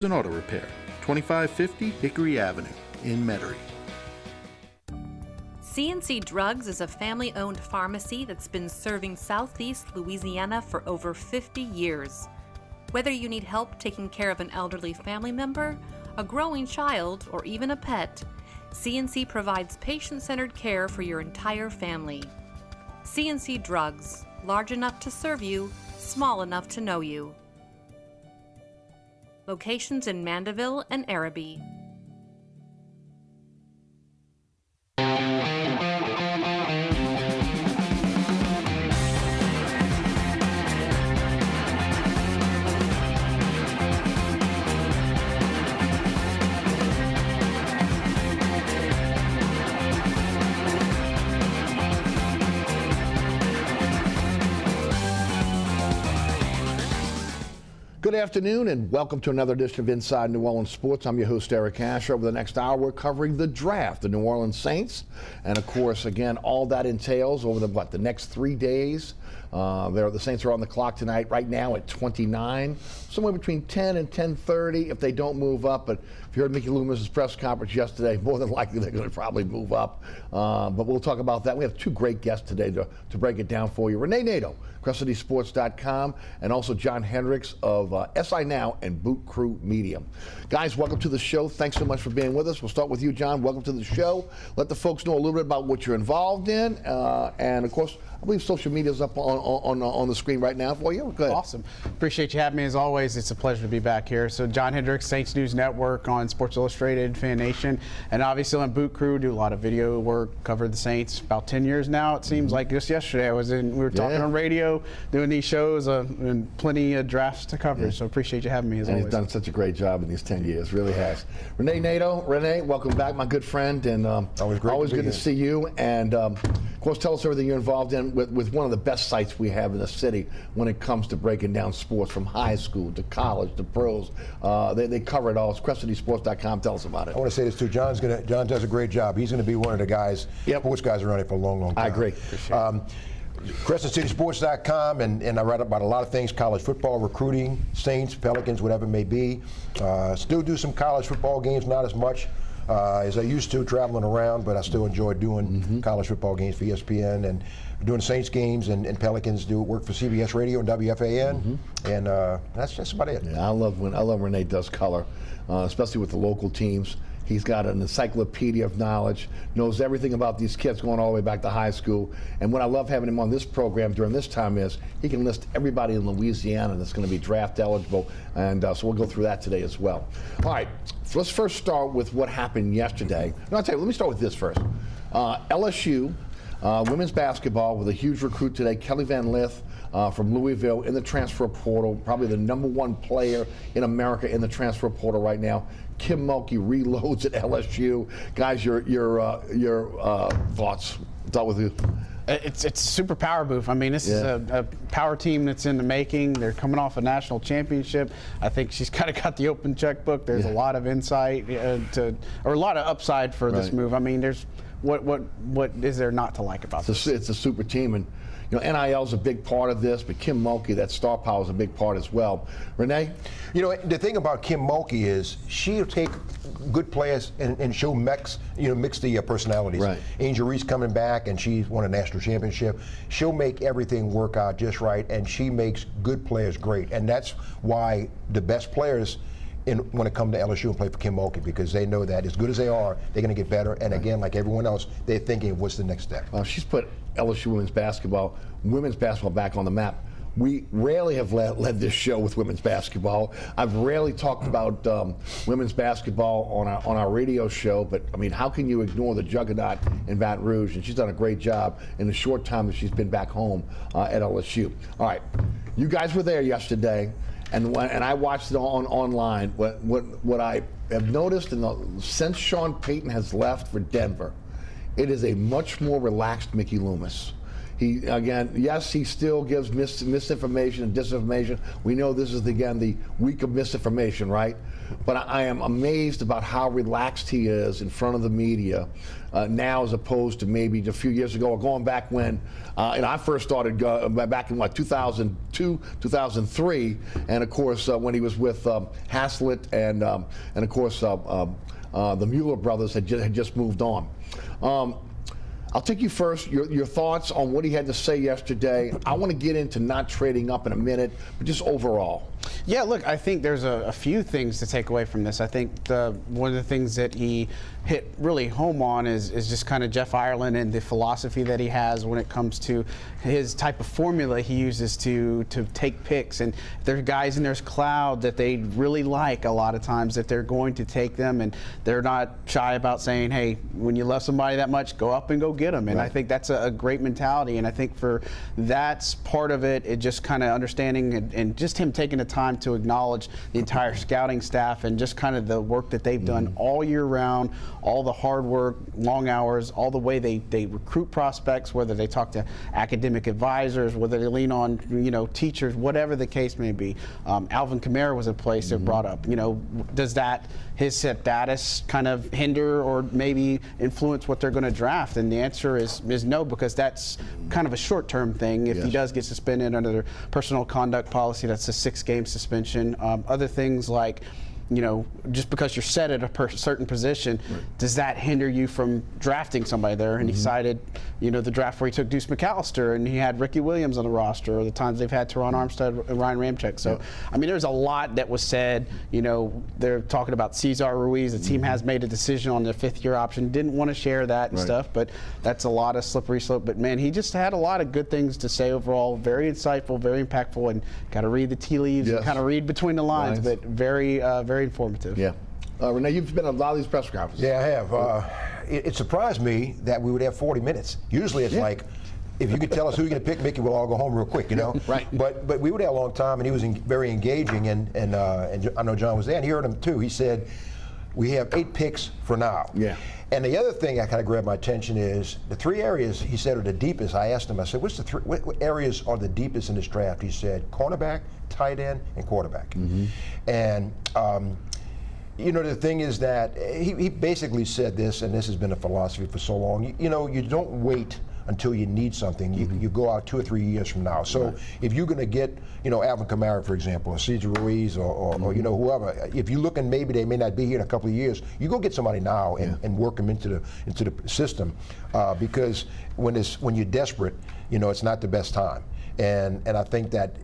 An Auto Repair, 2550 Hickory Avenue in Metairie. C&C Drugs is a family-owned pharmacy that's been serving Southeast Louisiana for over 50 years. Whether you need help taking care of an elderly family member, a growing child, or even a pet, C&C provides patient-centered care for your entire family. C&C Drugs, large enough to serve you, small enough to know you. Locations in Mandeville and Araby. Good afternoon and welcome to another edition of Inside New Orleans Sports. I'm your host, Eric Asher. Over the next hour, we're covering the draft, the New Orleans Saints. And of course, again, all that entails over the next 3 days. The Saints are on the clock tonight, right now at 29, somewhere between 10 and 10:30 if they don't move up. But if you heard Mickey Loomis' press conference yesterday, more than likely they're going to probably move up. But we'll talk about that. We have two great guests today to break it down for you. Rene Nadeau, CrestCitySports.com, and also John Hendrix of SI Now and Boot Crew Media. Guys, welcome to the show. Thanks so much for being with us. We'll start with you, John. Welcome to the show. Let the folks know a little bit about what you're involved in. And, of course, I believe social media is up on the screen right now for you. Go ahead. Awesome. Appreciate you having me as always. It's a pleasure to be back here. So John Hendrix, Saints News Network on Sports Illustrated, Fan Nation, and obviously on Boot Crew, do a lot of video work, covered the Saints about 10 years now. It seems like just yesterday we were talking on radio, doing these shows, and plenty of drafts to cover. So appreciate you having me as always. He's done such a great job in these 10 years, really has. Rene Nadeau, Rene, welcome back, my good friend, and always good to see you. And of course, tell us everything you're involved in with one of the best sites we have in the city when it comes to breaking down sports from high school to college to pros. They cover it all. It's CrestCitySports.com. Tell us about it. I want to say this too. John does a great job. He's going to be one of the guys, sports guys around it for a long, long time. I agree. CrestCitySports.com, and I write about a lot of things: college football, recruiting, Saints, Pelicans, whatever it may be. Still do some college football games, not as much as I used to, traveling around, but I still enjoy doing college football games for ESPN and doing Saints games and Pelicans. Do work for CBS Radio and WFAN, and that's just about it. Yeah, I love Rene does color, especially with the local teams. He's got an encyclopedia of knowledge, knows everything about these kids going all the way back to high school. And what I love having him on this program during this time is he can list everybody in Louisiana that's going to be draft eligible. And so we'll go through that today as well. All right, so let's first start with what happened yesterday. No, I'll tell you, let me start with this first. LSU women's basketball with a huge recruit today, Kelly Van Lith from Louisville in the transfer portal, probably the #1 player in America in the transfer portal right now. Kim Mulkey reloads at LSU. Guys, your thoughts? Start with you. It's a super power booth. I mean, this is a power team that's in the making. They're coming off a national championship. I think she's kind of got the open checkbook. There's a lot of insight or a lot of upside for this move. I mean, there's what is there not to like about this? It's a super team, and NIL is a big part of this, but Kim Mulkey, that star power, is a big part as well. Rene? The thing about Kim Mulkey is she'll take good players and she'll mix the personalities. Right. Angel Reese coming back, and she's won a national championship. She'll make everything work out just right, and she makes good players great. And that's why the best players when it comes to LSU and play for Kim Mulkey, because they know that as good as they are, they're going to get better. And again, like everyone else, they're thinking, what's the next step? She's put LSU women's basketball back on the map. We rarely have led this show with women's basketball. I've rarely talked about women's basketball on our radio show, but I mean, how can you ignore the juggernaut in Baton Rouge? And she's done a great job in the short time that she's been back home at LSU. All right, you guys were there yesterday. And I watched it online. What I have noticed since Sean Payton has left for Denver, it is a much more relaxed Mickey Loomis. He still gives misinformation and disinformation. We know this is the week of misinformation, right? but I am amazed about how relaxed he is in front of the media now, as opposed to maybe a few years ago, or going back when I first started back in 2002, 2003, and of course when he was with Haslett and of course the Mueller brothers had just moved on. I'll take you first, your thoughts on what he had to say yesterday. I want to get into not trading up in a minute, but just overall. Yeah, look, I think there's a few things to take away from this. I think one of the things that he hit really home on is just kind of Jeff Ireland and the philosophy that he has when it comes to his type of formula he uses to take picks. And there's guys in there's cloud that they really like a lot of times, that they're going to take them, and they're not shy about saying, hey, when you love somebody that much, go up and go get them. And I think that's a great mentality. And I think for that's part of it, it just kind of understanding and just him taking the time to acknowledge the entire scouting staff and just kind of the work that they've done all year round, all the hard work, long hours, all the way they recruit prospects, whether they talk to academic advisors, whether they lean on teachers, whatever the case may be. Alvin Kamara was a place that brought up, does that his status kind of hinder or maybe influence what they're going to draft? And the answer is no, because that's kind of a short-term thing. If he does get suspended under their personal conduct policy, that's a 6-game suspension. Other things like, just because you're set at a certain position, does that hinder you from drafting somebody there? And he cited, the draft where he took Deuce McAllister and he had Ricky Williams on the roster, or the times they've had Teron Armstead and Ryan Ramczyk. So, I mean, there's a lot that was said. They're talking about Cesar Ruiz. The team has made a decision on their 5th-year option. Didn't want to share that and stuff, but that's a lot of slippery slope. But, man, he just had a lot of good things to say overall. Very insightful, very impactful, and got to read the tea leaves and kind of read between the lines, but very, very informative. Yeah. Rene, you've been at a lot of these press conferences. Yeah, I have. It surprised me that we would have 40 minutes. Usually it's like, if you could tell us who you're going to pick, Mickey, we'll all go home real quick, Right. But we would have a long time, and he was very engaging, and I know John was there, and he heard him too. He said, we have 8 picks for now. Yeah. And the other thing that kind of grabbed my attention is the 3 areas he said are the deepest. I asked him, I said, what areas are the deepest in this draft? He said, cornerback, tight end, and quarterback. And the thing is that he basically said this, and this has been a philosophy for so long. You don't wait until you need something. You go out 2 or 3 years from now. So if you're going to get, Alvin Kamara, for example, or Cesar Ruiz, or whoever, if you're looking, maybe they may not be here in a couple of years, you go get somebody now and work them into the system, because when you're desperate, it's not the best time. And I think that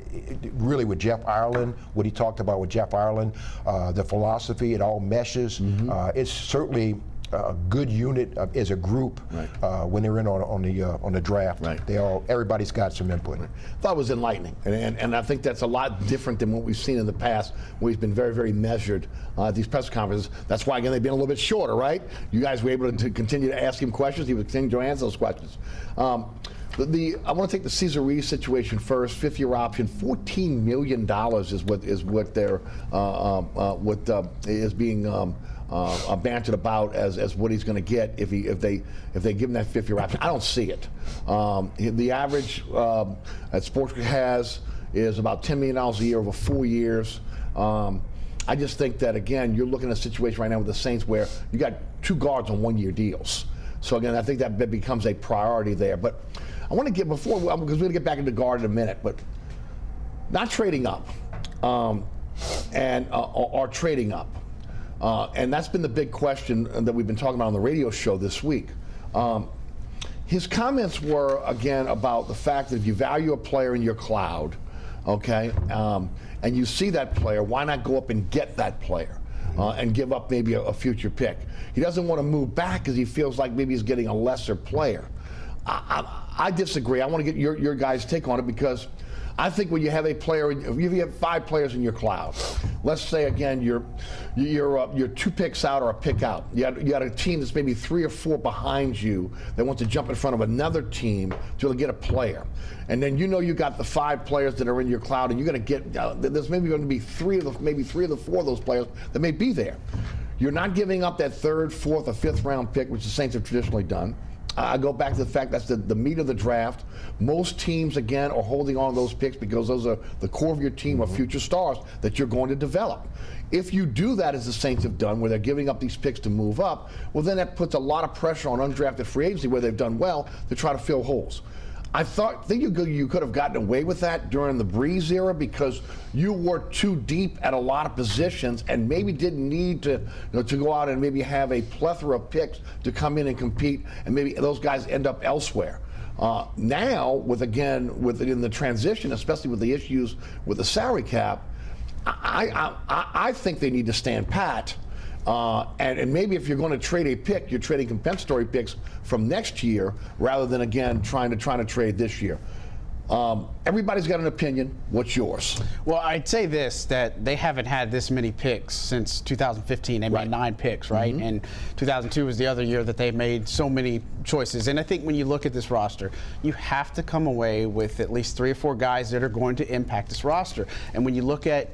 really with Jeff Ireland, what he talked about with Jeff Ireland, the philosophy, it all meshes. It's certainly a good unit as a group when they're in on the draft. Everybody's got some input. I thought it was enlightening, and I think that's a lot different than what we've seen in the past, where he's been very, very measured at these press conferences. That's why, again, they've been a little bit shorter, right? You guys were able to continue to ask him questions. He would continue to answer those questions. I want to take the Cesar Ruiz situation first. 5-year option, $14 million is what they're is being bantered about as what he's going to get if they give him that 5-year option. I don't see it. The average that Sportsbook has is about $10 million a year over 4 years. I just think that, again, you're looking at a situation right now with the Saints where you got 2 guards on 1-year deals. So again, I think that becomes a priority there. But I want to get because we're going to get back into guard in a minute, but not trading up or trading up. And that's been the big question that we've been talking about on the radio show this week. His comments were, again, about the fact that if you value a player in your cloud, okay, and you see that player, why not go up and get that player and give up maybe a future pick? He doesn't want to move back because he feels like maybe he's getting a lesser player. I disagree. I want to get your guys' take on it, because I think when you have a player, if you have 5 players in your cloud, let's say again you're 2 picks out or a pick out. You got a team that's maybe 3 or 4 behind you that wants to jump in front of another team to get a player, and then you got the 5 players that are in your cloud, and you're going to get there's maybe going to be 3 of the 4 of those players that may be there. You're not giving up that 3rd, 4th, or 5th round pick, which the Saints have traditionally done. I go back to the fact that's the meat of the draft. Most teams, again, are holding on to those picks because those are the core of your team of future stars that you're going to develop. If you do that, as the Saints have done, where they're giving up these picks to move up, well, then that puts a lot of pressure on undrafted free agency, where they've done well, to try to fill holes. I think you could have gotten away with that during the Breeze era because you were too deep at a lot of positions and maybe didn't need to go out and maybe have a plethora of picks to come in and compete, and maybe those guys end up elsewhere. Now, in the transition, especially with the issues with the salary cap, I think they need to stand pat. And maybe if you're going to trade a pick, you're trading compensatory picks from next year rather than, again, trying to trade this year. Everybody's got an opinion. What's yours? Well, I'd say this, that they haven't had this many picks since 2015. They made 9 picks, right? And 2002 was the other year that they made so many choices. And I think when you look at this roster, you have to come away with at least 3 or 4 guys that are going to impact this roster. And when you look at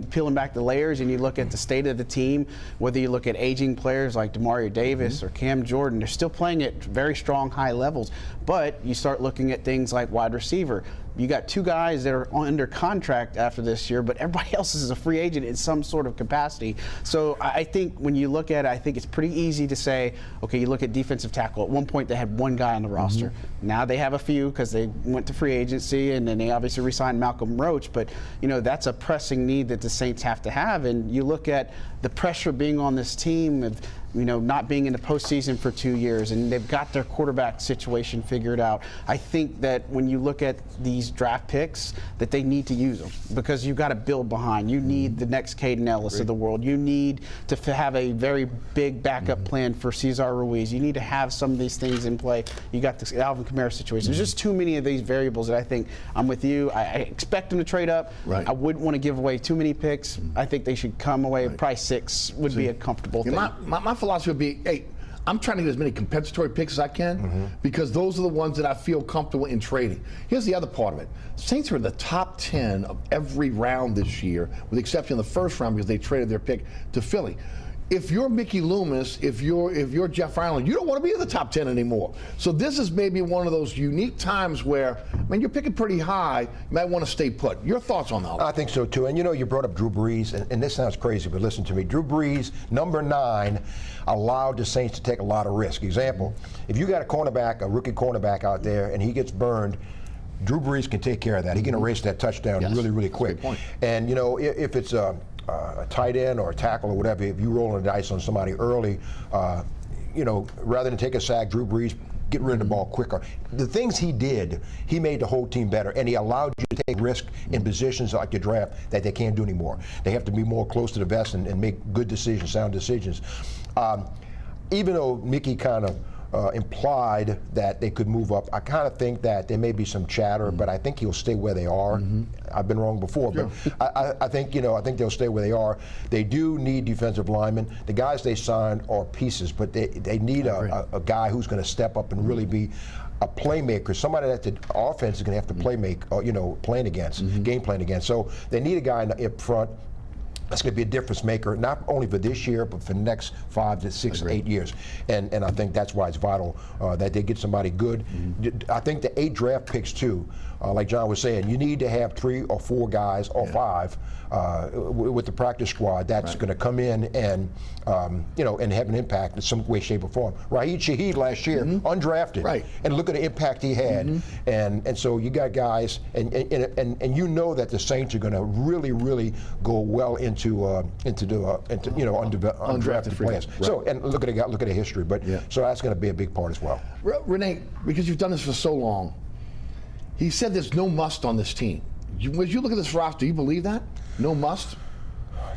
peeling back the layers, and you look at the state of the team, whether you look at aging players like DeMario Davis or Cam Jordan, they're still playing at very strong, high levels. But you start looking at things like wide receiver. You got 2 guys that are under contract after this year, but everybody else is a free agent in some sort of capacity. So I think when you look at it, I think it's pretty easy to say, okay, you look at defensive tackle. At one point, they had 1 guy on the roster. Now they have a few because they went to free agency, and then they obviously re-signed Malcolm Roach. But, that's a pressing need that the Saints have to have. And you look at the pressure being on this team of, not being in the postseason for 2 years, and they've got their quarterback situation figured out. I think that when you look at these draft picks, that they need to use them because you've got to build behind. You need the next Caden Ellis of the world. You need to have a very big backup plan for Cesar Ruiz. You need to have some of these things in play. You got the Alvin Kamara situation. There's just too many of these variables that I think I'm with you. I expect them to trade up. I wouldn't want to give away too many picks. I think they should come away. Probably 6 would be a comfortable thing. My philosophy would be, hey, I'm trying to get as many compensatory picks as I can because those are the ones that I feel comfortable in trading. Here's the other part of it. Saints are in the top 10 of every round this year, with the exception of the first round because they traded their pick to Philly. If you're Mickey Loomis, if you're Jeff Ireland, you don't want to be in the top 10 anymore. So this is maybe one of those unique times where, you're picking pretty high, you might want to stay put. Your thoughts on that? I think so too. And you brought up Drew Brees, and this sounds crazy, but listen to me. Drew Brees, number 9, allowed the Saints to take a lot of risk. Example, if you got a rookie cornerback out there, and he gets burned, Drew Brees can take care of that. He can erase that touchdown really, really quick. And if it's a tight end or a tackle or whatever, if you roll the dice on somebody early, rather than take a sack, Drew Brees, get rid of the ball quicker. The things he did, he made the whole team better, and he allowed you to take risk in positions like the draft that they can't do anymore. They have to be more close to the vest and make good decisions, sound decisions. Even though Mickey kind of implied that they could move up, I kind of think that there may be some chatter, but I think he'll stay where they are. I've been wrong before, but I think they'll stay where they are. They do need defensive linemen. The guys they signed are pieces, but they need a guy who's going to step up and really be a playmaker, somebody that the offense is going to have to game plan against. So they need a guy up front that's going to be a difference maker, not only for this year, but for the next 5 to 6 to 8 years. And I think that's why it's vital that they get somebody good. I think the 8 draft picks, too, like John was saying, you need to have 3 or 4 guys or 5 with the practice squad that's going to come in and, and have an impact in some way, shape, or form. Raheed Shaheed last year, undrafted. And look at the impact he had. And so you got guys, and you know that the Saints are going to really, really go well into undrafted players. So and look at the history, but so that's going to be a big part as well. Rene, because you've done this for so long, he said there's no must on this team. As you look at this roster, do you believe that? No must?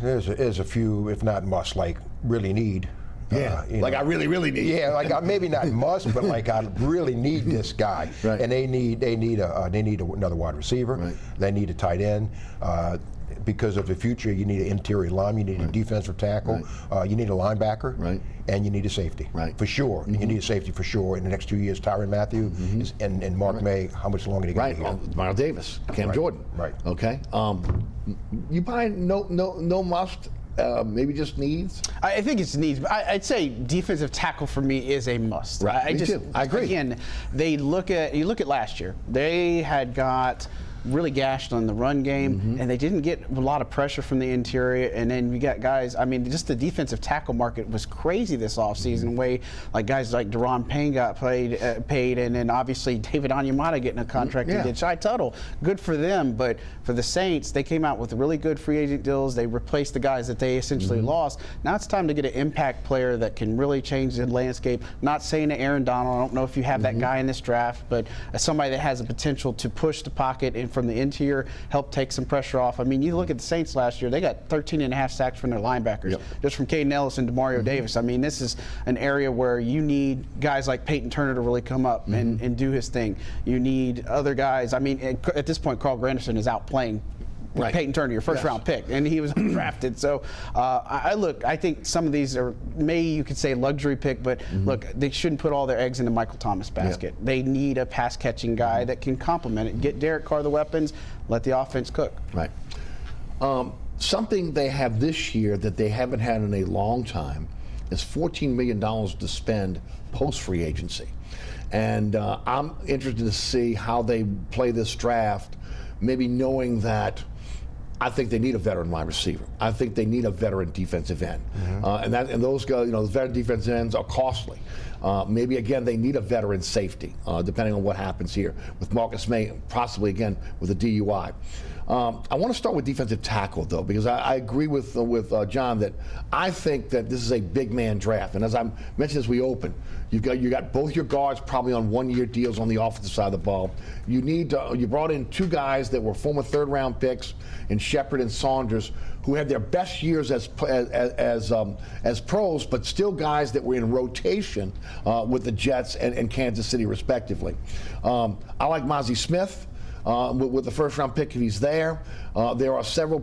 There's a few, if not must, like really need. I really, really need. Yeah, like maybe not must, but like I really need this guy. And they need another wide receiver. They need a tight end. Because of the future, you need an interior lineman, you need a defensive tackle, you need a linebacker, and you need a safety, for sure. You need a safety for sure. In the next 2 years, Tyrann Mathieu and Mark May, how much longer they got here? Miles Davis, Cam Jordan. Okay. You buy no must maybe just needs? I think it's needs. But I'd say defensive tackle for me is a must. Right. Me too. I agree. Again, you look at last year. They had got really gashed on the run game, and they didn't get a lot of pressure from the interior. And then you got guys, I mean, just the defensive tackle market was crazy this offseason, way like guys like Deron Payne got paid, and then obviously David Onyemata getting a contract and did Shy Tuttle. Good for them, but for the Saints, they came out with really good free agent deals. They replaced the guys that they essentially lost. Now it's time to get an impact player that can really change the landscape. Not saying to Aaron Donald, I don't know if you have that guy in this draft, but somebody that has the potential to push the pocket and from the interior, help take some pressure off. I mean, you look at the Saints last year, they got 13.5 sacks from their linebackers, just from Caden Ellis and Demario Davis. I mean, this is an area where you need guys like Peyton Turner to really come up and do his thing. You need other guys. I mean, at this point, Carl Granderson is out playing Peyton Turner, your first round pick, and he was undrafted. So I think some of these are, maybe you could say luxury pick, but look, they shouldn't put all their eggs in the Michael Thomas basket. They need a pass catching guy that can complement it. Get Derek Carr the weapons, let the offense cook. Right. Something they have this year that they haven't had in a long time is $14 million to spend post free agency. And I'm interested to see how they play this draft, maybe knowing that I think they need a veteran wide receiver. I think they need a veteran defensive end, and those guys, you know, the veteran defensive ends are costly. Maybe again they need a veteran safety, depending on what happens here with Marcus May, possibly again with a DUI. I want to start with defensive tackle though, because I agree with John that I think that this is a big man draft, and as I mentioned as we open, you got both your guards probably on 1-year deals on the offensive side of the ball. You brought in 2 guys that were former 3rd-round picks in Shepard and Saunders, who had their best years as pros, but still guys that were in rotation with the Jets and Kansas City respectively. I like Mozzie Smith. With the 1st-round pick, if he's there, there are several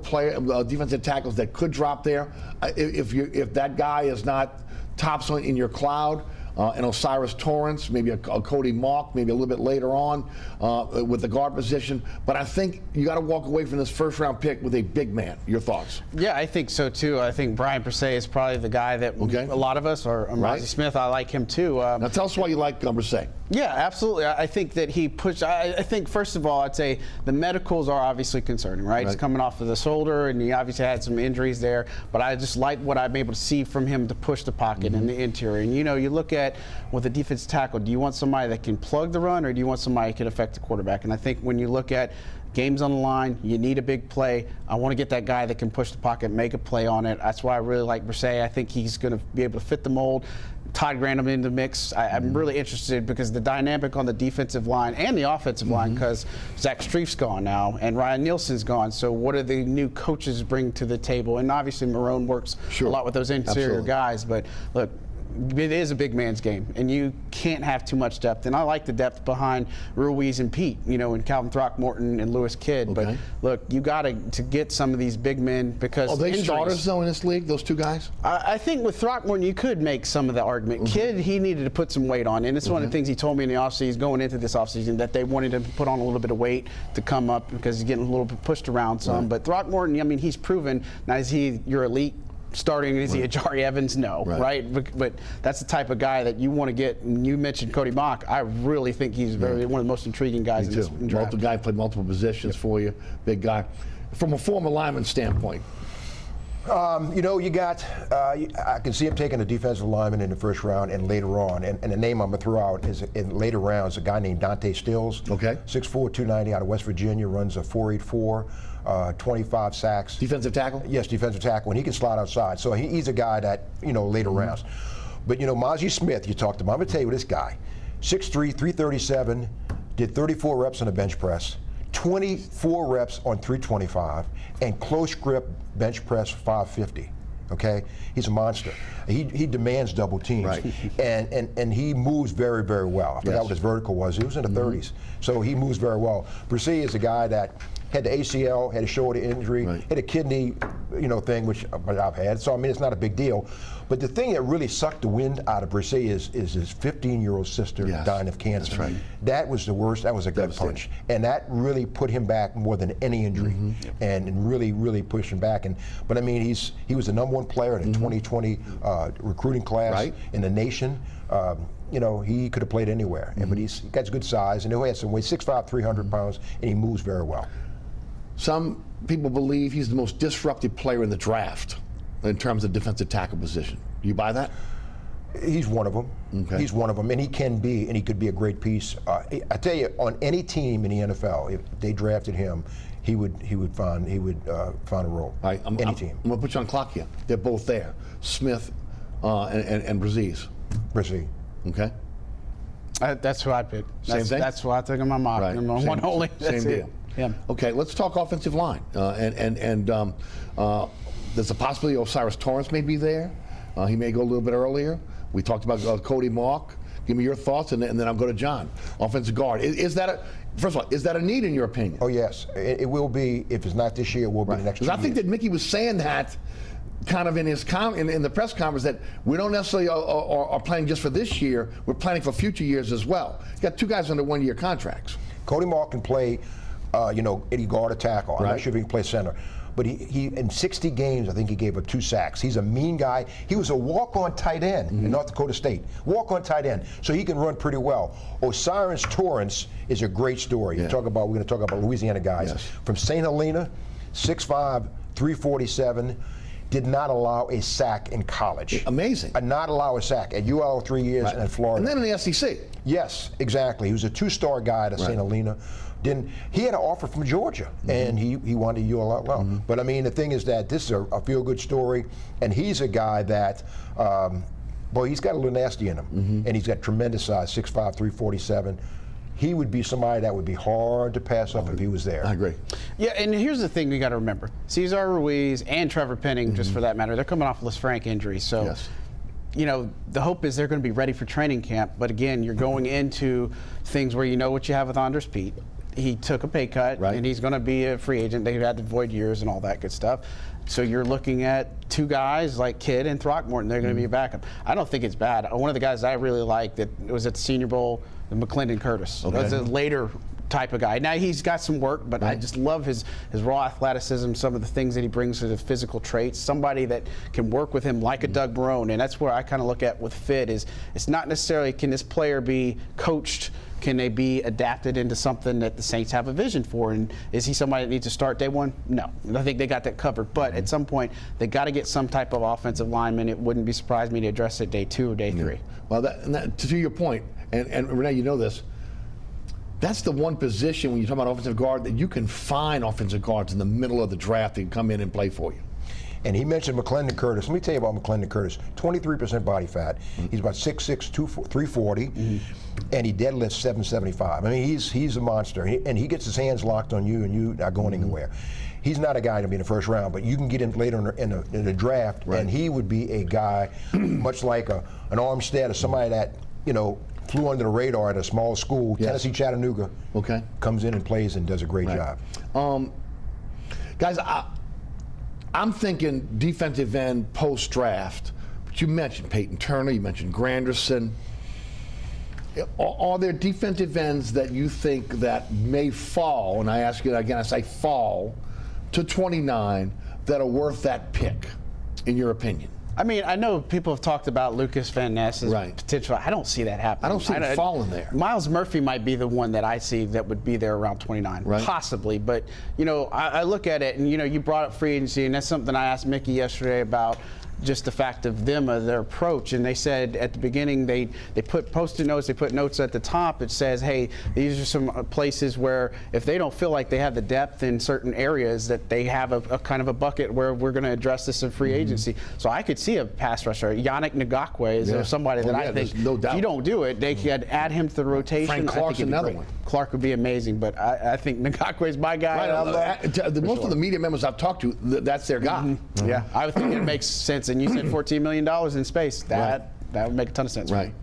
defensive tackles that could drop there. If that guy is not tops in your cloud, and Osiris Torrance, maybe a Cody Mock, maybe a little bit later on with the guard position. But I think you got to walk away from this 1st-round pick with a big man. Your thoughts? Yeah, I think so too. I think Brian Persay is probably the guy that a lot of us, or Mozzie Smith, I like him too. Now tell us why you like Persay. Yeah, absolutely. I think that he pushed. I think first of all, I'd say the medicals are obviously concerning, right? He's coming off of the shoulder, and he obviously had some injuries there. But I just like what I'm able to see from him to push the pocket in the interior. And you look at with a defensive tackle, do you want somebody that can plug the run, or do you want somebody that can affect the quarterback? And I think when you look at games on the line, you need a big play. I want to get that guy that can push the pocket, make a play on it. That's why I really like Persay. I think he's going to be able to fit the mold. Todd Grantham in the mix. I'm really interested because the dynamic on the defensive line and the offensive line, because Zach Streif's gone now and Ryan Nielsen's gone. So what do the new coaches bring to the table? And obviously Marone works a lot with those interior guys. But look, it is a big man's game, and you can't have too much depth. And I like the depth behind Ruiz and Pete, and Calvin Throckmorton and Lewis Kidd. But look, you got to get some of these big men because are they starters though in this league? Those 2 guys? I think with Throckmorton, you could make some of the argument. Kidd, he needed to put some weight on, and it's one of the things he told me in the offseason, going into this offseason, that they wanted him to put on a little bit of weight to come up because he's getting a little bit pushed around some. But Throckmorton, I mean, he's proven. Now, is he your elite starting? Is he a Jari Evans? No, right? But that's the type of guy that you want to get. And you mentioned Cody Mock. I really think he's one of the most intriguing guys in this draft. Multiple guy played multiple positions for you, big guy. From a former lineman standpoint, you got, I can see him taking a defensive lineman in the 1st round and later on. And the name I'm going to throw out is in later rounds, a guy named Dante Stills. 6'4", 290 out of West Virginia, runs a 4.84. 25 sacks. Defensive tackle? Yes, defensive tackle, and he can slide outside. So he's a guy that, later rounds. But, Mozzie Smith, you talked to him. I'm going to tell you this guy, 6'3", 337, did 34 reps on a bench press, 24 reps on 325, and close grip bench press 550. Okay, he's a monster. He demands double teams, and he moves very, very well. I forgot what his vertical was. He was in the 30s, so he moves very well. Persay is a guy that had the ACL, had a shoulder injury, had a kidney thing, which I've had. So I mean, it's not a big deal. But the thing that really sucked the wind out of Brisset is his 15-year-old sister dying of cancer. That's right. That was the worst. That was a gut punch, and that really put him back more than any injury, and really pushed him back. But I mean, he was the #1 player in the 2020 recruiting class in the nation. He could have played anywhere, but he's got good size, and he has some weight, 6'5", 300 pounds, and he moves very well. Some people believe he's the most disruptive player in the draft in terms of defensive tackle position. Do you buy that? He's one of them. Okay. He's one of them, and he could be a great piece. I tell you, on any team in the NFL, if they drafted him, he would find a role. Right, any team. I'm gonna put you on clock here. They're both there, Smith and Brisset. Brisset. Okay. That's who I picked. Same thing? That's who I took in my mock. Right. One only. Same deal. Yeah. Okay, let's talk offensive line. There's a possibility Osiris Torrance may be there. He may go a little bit earlier. We talked about Cody Mark. Give me your thoughts, and then I'll go to John. Offensive guard. First of all, is that a need in your opinion? Oh yes, it will be. If it's not this year, it will be the next 2 years. I think that Mickey was saying that kind of in his in the press conference, that we don't necessarily are planning just for this year. We're planning for future years as well. He's got 2 guys under 1-year contracts. Cody Mark can play, any guard or tackle. I'm not sure if he can play center. But he in 60 games, I think he gave up 2 sacks. He's a mean guy. He was a walk-on tight end in North Dakota State. Walk-on tight end. So he can run pretty well. Osiris Torrance is a great story. We're going to talk about Louisiana guys. Yes. From St. Helena, 6'5", 347, did not allow a sack in college. Amazing. Not allow a sack at UL 3 years and at Florida. And then in the SEC. Yes, exactly. He was a 2-star guy at St. Helena. He had an offer from Georgia, and he wanted UL well. But I mean, the thing is that this is a feel-good story, and he's a guy that, he's got a little nasty in him, and he's got tremendous size, 6'5", 347. He would be somebody that would be hard to pass up if he was there. I agree. Yeah, and here's the thing we got to remember: Cesar Ruiz and Trevor Penning, just for that matter, they're coming off Lisfranc injuries, so. Yes. The hope is they're going to be ready for training camp. But again, you're going into things where you know what you have with Andres Pete. He took a pay cut, and he's going to be a free agent. They had the void years and all that good stuff. So you're looking at 2 guys like Kidd and Throckmorton. They're going to be a backup. I don't think it's bad. One of the guys I really liked that was at the Senior Bowl, McClendon Curtis. Okay. That's a later type of guy. Now he's got some work, but I just love his raw athleticism, some of the things that he brings to the physical traits. Somebody that can work with him like a Doug Marrone, and that's where I kind of look at with Fit is it's not necessarily can this player be coached. Can they be adapted into something that the Saints have a vision for? And is he somebody that needs to start day 1? No. I think they got that covered. But at some point, they got to get some type of offensive lineman. It wouldn't be surprised me to address it day 2 or day 3. Well, to your point, and Rene, you know this, that's the one position when you talk about offensive guard that you can find offensive guards in the middle of the draft that can come in and play for you. And he mentioned McClendon Curtis. Let me tell you about McClendon Curtis. 23% body fat. He's about 6'6", 340, and he deadlifts 775. I mean, he's a monster, and he gets his hands locked on you, and you not going anywhere. He's not a guy to be in the first round, but you can get him later in the draft, and he would be a guy much like an Armstead or somebody that flew under the radar at a small school, Tennessee Chattanooga. Okay, comes in and plays and does a great job. Guys, I'm thinking defensive end post-draft, but you mentioned Peyton Turner, you mentioned Granderson. Are there defensive ends that you think that may fall, and I ask you again, I say fall, to 29 that are worth that pick, in your opinion? I mean, I know people have talked about Lucas Van Ness's potential. I don't see that happening. I don't see him falling there. Myles Murphy might be the one that I see that would be there around 29, possibly. But, I look at it, and, you brought up free agency, and that's something I asked Mickey yesterday about just the fact of their approach. And they said at the beginning they put Post-it notes, they put notes at the top that says, hey, these are some places where if they don't feel like they have the depth in certain areas that they have a kind of a bucket where we're going to address this in free agency. So I could see a pass rusher. Yannick Ngakwe is somebody that I think if you don't do it, they could add him to the rotation. Frank Clark's another one. Clark would be amazing, but I think Ngakwe is my guy. Most of the media members I've talked to, that's their guy. Yeah, I would think it makes sense. And you said $14 million in space. That would make a ton of sense. Right.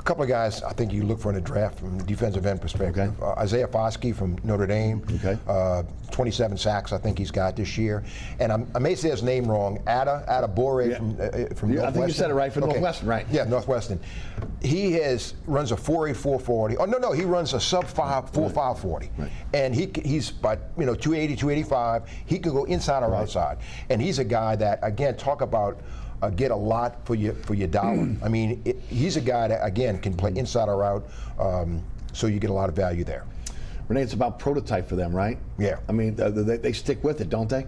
A couple of guys I think you look for in the draft from the defensive end perspective. Okay. Isaiah Foskey from Notre Dame. Okay. 27 sacks I think he's got this year. And I may say his name wrong. Adebore from Northwestern. I think you said it right, from Northwestern, right? Yeah, Northwestern. He runs a 4.8 4.40. Oh no, he runs a sub 4.5 40. Right. And he's about 280 285. He can go inside or outside. And he's a guy that, again, talk about get a lot for your dollar. I mean, he's a guy that, again, can play inside or out, so you get a lot of value there. Rene, it's about prototype for them, right? Yeah. I mean, they stick with it, don't they?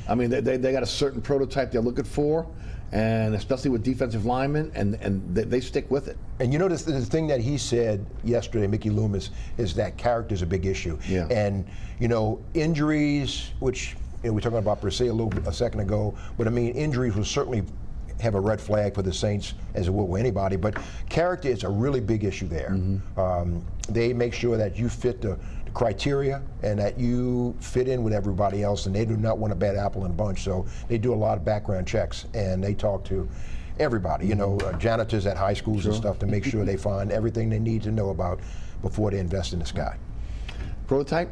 I mean, they got a certain prototype they're looking for, and especially with defensive linemen, and they stick with it. And the thing that he said yesterday, Mickey Loomis, is that character is a big issue. Yeah. And, injuries, which we were talking about per se a second ago, but I mean, injuries will certainly have a red flag for the Saints, as it will with anybody, but character is a really big issue there. They make sure that you fit the criteria and that you fit in with everybody else, and they do not want a bad apple in a bunch, so they do a lot of background checks, and they talk to everybody, janitors at high schools and stuff, to make sure they find everything they need to know about before they invest in this guy. Prototype?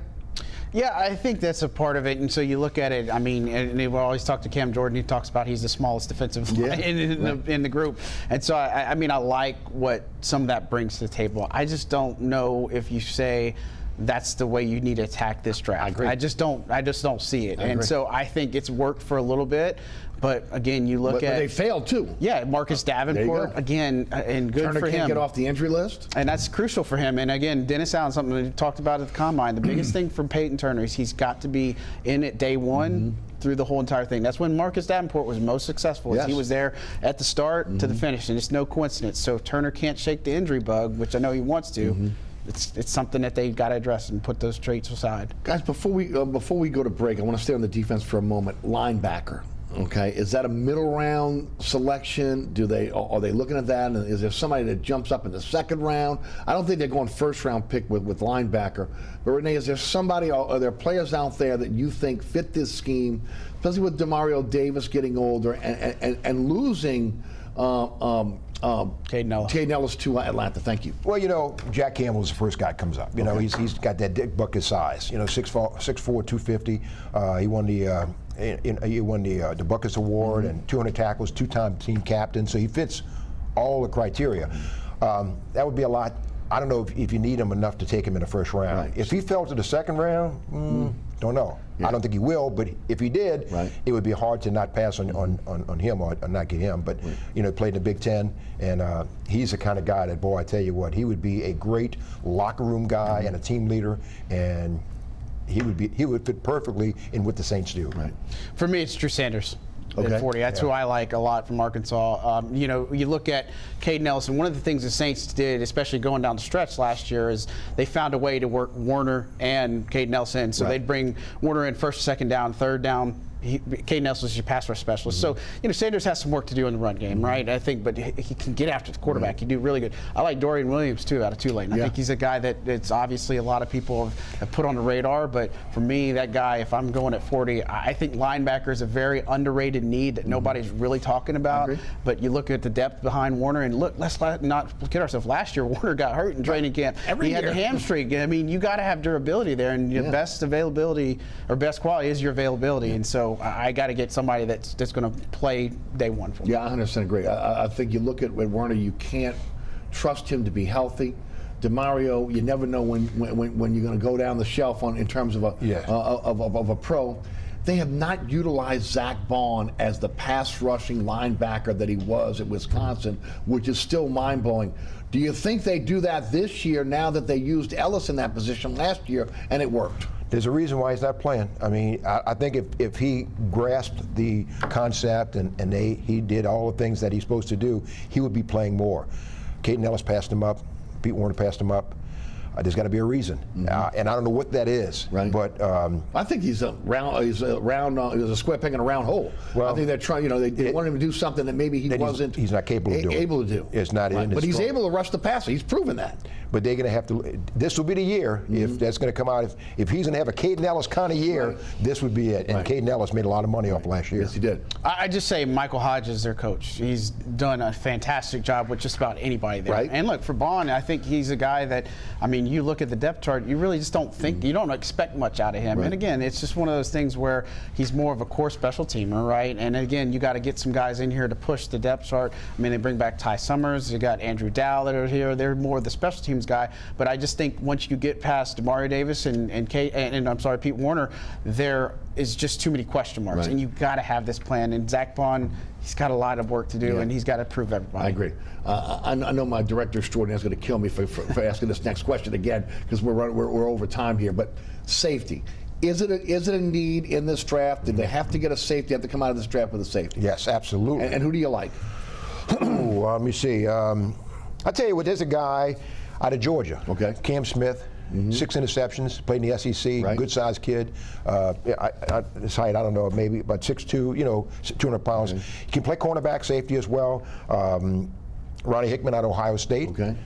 Yeah, I think that's a part of it. And so you look at it, I mean, and we always talk to Cam Jordan, he talks about he's the smallest defensive line in the group. And so, I mean, I like what some of that brings to the table. I just don't know if you say that's the way you need to attack this draft. I agree. I just don't see it. And agree. so I think it's worked for a little bit. But again, you look at. But they failed too. Yeah, Marcus Davenport, again, and good Turner for him. can't get off the injury list. And that's crucial for him. And again, Dennis Allen, something that we talked about at the Combine, the biggest thing for Peyton Turner is he's got to be in it day one through the whole entire thing. That's when Marcus Davenport was most successful. Yes. He was there at the start to the finish, and it's no coincidence. So if Turner can't shake the injury bug, which I know he wants to, it's something that they've got to address and put those traits aside. Guys, before we go to break, I want to stay on the defense for a moment. Linebacker. Okay, is that a middle round selection? Are they looking at that? And is there somebody that jumps up in the second round? I don't think they're going first round pick with linebacker. But Rene, is there somebody? Are there players out there that you think fit this scheme, especially with Demario Davis getting older and losing? Caden Ellis to Atlanta. Thank you. Well, Jack Campbell is the first guy that comes up. He's got that Dick Bucket size. 6'4", 250. He won the Buckets Award and 200 tackles, two-time team captain. So he fits all the criteria. That would be a lot. I don't know if you need him enough to take him in the first round. Right. If he fell to the second round, don't know. Yeah. I don't think he will, but if he did, it would be hard to not pass on him or not get him. But he played in the Big Ten, and he's the kind of guy that, boy, I tell you what, he would be a great locker room guy and a team leader, and he would fit perfectly in what the Saints do. Right. For me, it's Drew Sanders. Okay. At 40. That's who I like a lot from Arkansas. You look at Caden Ellis, and one of the things the Saints did, especially going down the stretch last year, is they found a way to work Warner and Caden Ellis in. So they'd bring Warner in first, second down, third down. Caden Ellis is your pass rush specialist. So, Sanders has some work to do in the run game, right? I think, but he can get after the quarterback. He do really good. I like Dorian Williams, too, out of Tulane. I think he's a guy that it's obviously a lot of people have put on the radar, but for me, that guy, if I'm going at 40, I think linebacker is a very underrated need that nobody's really talking about. But you look at the depth behind Warner, and look, let's not kid ourselves. Last year, Warner got hurt in training camp. He had a hamstring. I mean, you got to have durability there, and your best availability or best quality is your availability. And so I got to get somebody that's going to play day one for me. Yeah, I 100% agree. I think you look at Warner, you can't trust him to be healthy. Demario, you never know when you're going to go down the shelf in terms of a pro. They have not utilized Zach Bond as the pass rushing linebacker that he was at Wisconsin, which is still mind blowing. Do you think they do that this year now that they used Ellis in that position last year and it worked? There's a reason why he's not playing. I mean, I think if he grasped the concept and he did all the things that he's supposed to do, he would be playing more. Caden Ellis passed him up. Pete Warner passed him up. there's got to be a reason, and I don't know what that is. Right. But I think he's a square peg in a round hole. Well, I think they're trying. They want him to do something that maybe he wasn't. He's not capable of doing. Able to do. It's not. Right. But he's able to rush the passer. He's proven that. But they're going to have to. This will be the year if that's going to come out. If he's going to have a Caden Ellis kind of year, this would be it. And Caden Ellis made a lot of money off last year. Yes, he did. I just say Michael Hodges is their coach. He's done a fantastic job with just about anybody there. Right. And look, for Bond, I think he's a guy that, I mean, you look at the depth chart, you really just don't think, you don't expect much out of him. Right. And again, it's just one of those things where he's more of a core special teamer, right? And again, you got to get some guys in here to push the depth chart. I mean, they bring back Ty Summers, you got Andrew Dow that are here. They're more of the special teams guy. But I just think once you get past Demario Davis and Pete Warner, there is just too many question marks. Right. And you've got to have this plan. And Zach Bond, he's got a lot of work to do, and he's got to prove everybody. I agree. I know my director extraordinaire is going to kill me for asking this next question again because we're over time here. But safety. Is it a need in this draft? Did they have to get a safety? Have to come out of this draft with a safety? Yes, absolutely. And who do you like? Let me see. I'll tell you what. There's a guy out of Georgia. Okay. Cam Smith. 6 interceptions, played in the SEC, Right. good sized kid. His height, I don't know, maybe about 6'2", 200 pounds. Okay. He can play cornerback, safety as well. Ronnie Hickman out of Ohio State. Okay.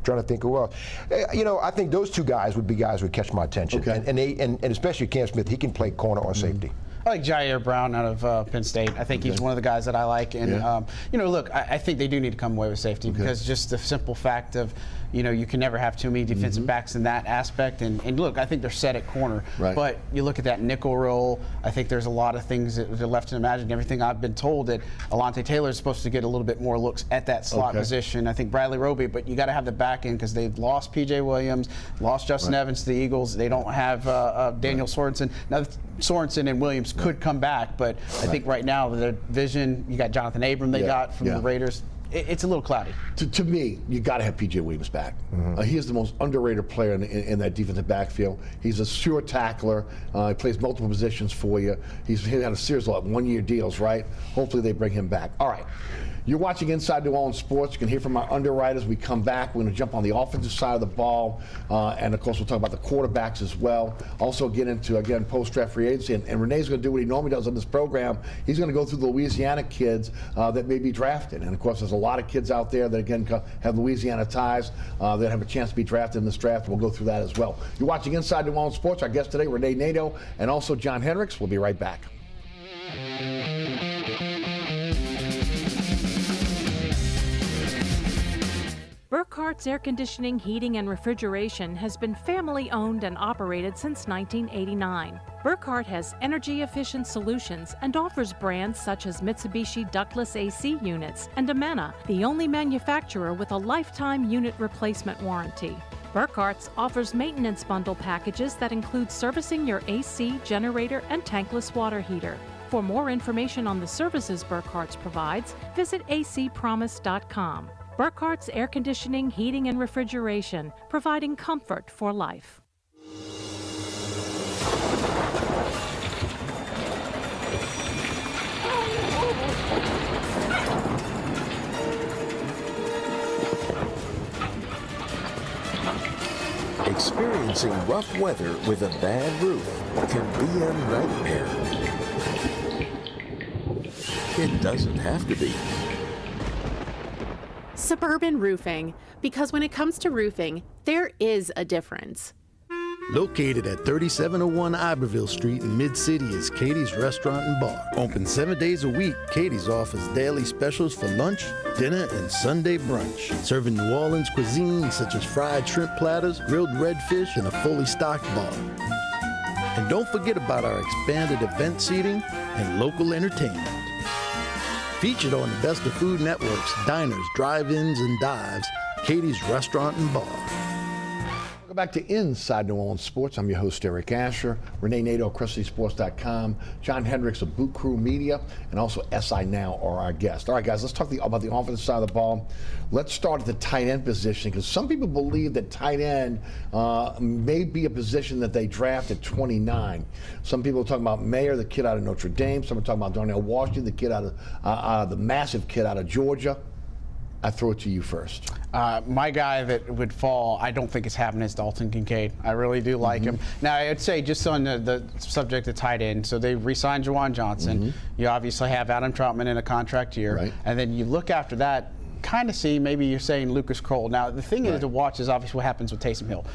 Trying to think who else. I think those two guys would be guys who would catch my attention. Okay. And especially Cam Smith, he can play corner or safety. I like Jair Brown out of Penn State. I think he's one of the guys that I like. And, look, I think they do need to come away with safety because just the simple fact of, you can never have too many defensive backs in that aspect. And look, I think they're set at corner. Right. But you look at that nickel role, I think there's a lot of things that are left to imagine. Everything I've been told that Alontae Taylor is supposed to get a little bit more looks at that slot position. I think Bradley Roby, but you got to have the back end because they've lost P.J. Williams, lost Justin Evans to the Eagles. They don't have Daniel Sorensen. Now, Sorensen and Williams could come back, but I think right now the vision, you got Jonathan Abram they got from the Raiders. It's a little cloudy. To me, you got to have P.J. Williams back. He is the most underrated player in that defensive backfield. He's a sure tackler. He plays multiple positions for you. He's had a series of one-year deals, right? Hopefully they bring him back. All right. You're watching Inside New Orleans Sports. You can hear from our underwriters. We come back. We're going to jump on the offensive side of the ball. And, of course, we'll talk about the quarterbacks as well. Also get into, again, post-draft free agency. And Rene's going to do what he normally does on this program. He's going to go through the Louisiana kids that may be drafted. And, of course, there's a lot of kids out there that, again, have Louisiana ties that have a chance to be drafted in this draft. We'll go through that as well. You're watching Inside New Orleans Sports. Our guest today, Rene Nadeau, and also John Hendrix. We'll be right back. Burkhart's Air Conditioning, Heating, and Refrigeration has been family-owned and operated since 1989. Burkhart has energy-efficient solutions and offers brands such as Mitsubishi ductless AC units and Amana, the only manufacturer with a lifetime unit replacement warranty. Burkhart's offers maintenance bundle packages that include servicing your AC, generator, and tankless water heater. For more information on the services Burkhart's provides, visit acpromise.com. Burkhart's Air Conditioning, Heating, and Refrigeration, providing comfort for life. Experiencing rough weather with a bad roof can be a nightmare. It doesn't have to be. Suburban Roofing, because when it comes to roofing, there is a difference. Located at 3701 Iberville Street in Mid-City is Katie's Restaurant and Bar. Open 7 days a week, Katie's offers daily specials for lunch, dinner, and Sunday brunch. Serving New Orleans cuisine such as fried shrimp platters, grilled redfish, and a fully stocked bar. And don't forget about our expanded event seating and local entertainment. Featured on the Best of Food Network's diners, drive-ins, and dives, Katie's Restaurant and Bar. Welcome back to Inside New Orleans Sports. I'm your host, Eric Asher. Rene Nadeau, CrescentCitySports.com. John Hendrix of Boot Crew Media, and also SI Now are our guests. All right, guys, let's talk about the offensive side of the ball. Let's start at the tight end position, because some people believe that tight end may be a position that they draft at 29. Some people are talking about Mayer, the kid out of Notre Dame. Some are talking about Darnell Washington, the kid out of the massive kid out of Georgia. I throw it to you first. My guy that would fall, I don't think it's happening, is Dalton Kincaid. I really do like him. Now, I'd say just on the subject of tight end, so they re-signed Juwan Johnson. You obviously have Adam Troutman in a contract year. And then you look after that, kind of see, maybe you're saying Lucas Kroll. Now, the thing is to watch is obviously what happens with Taysom Hill.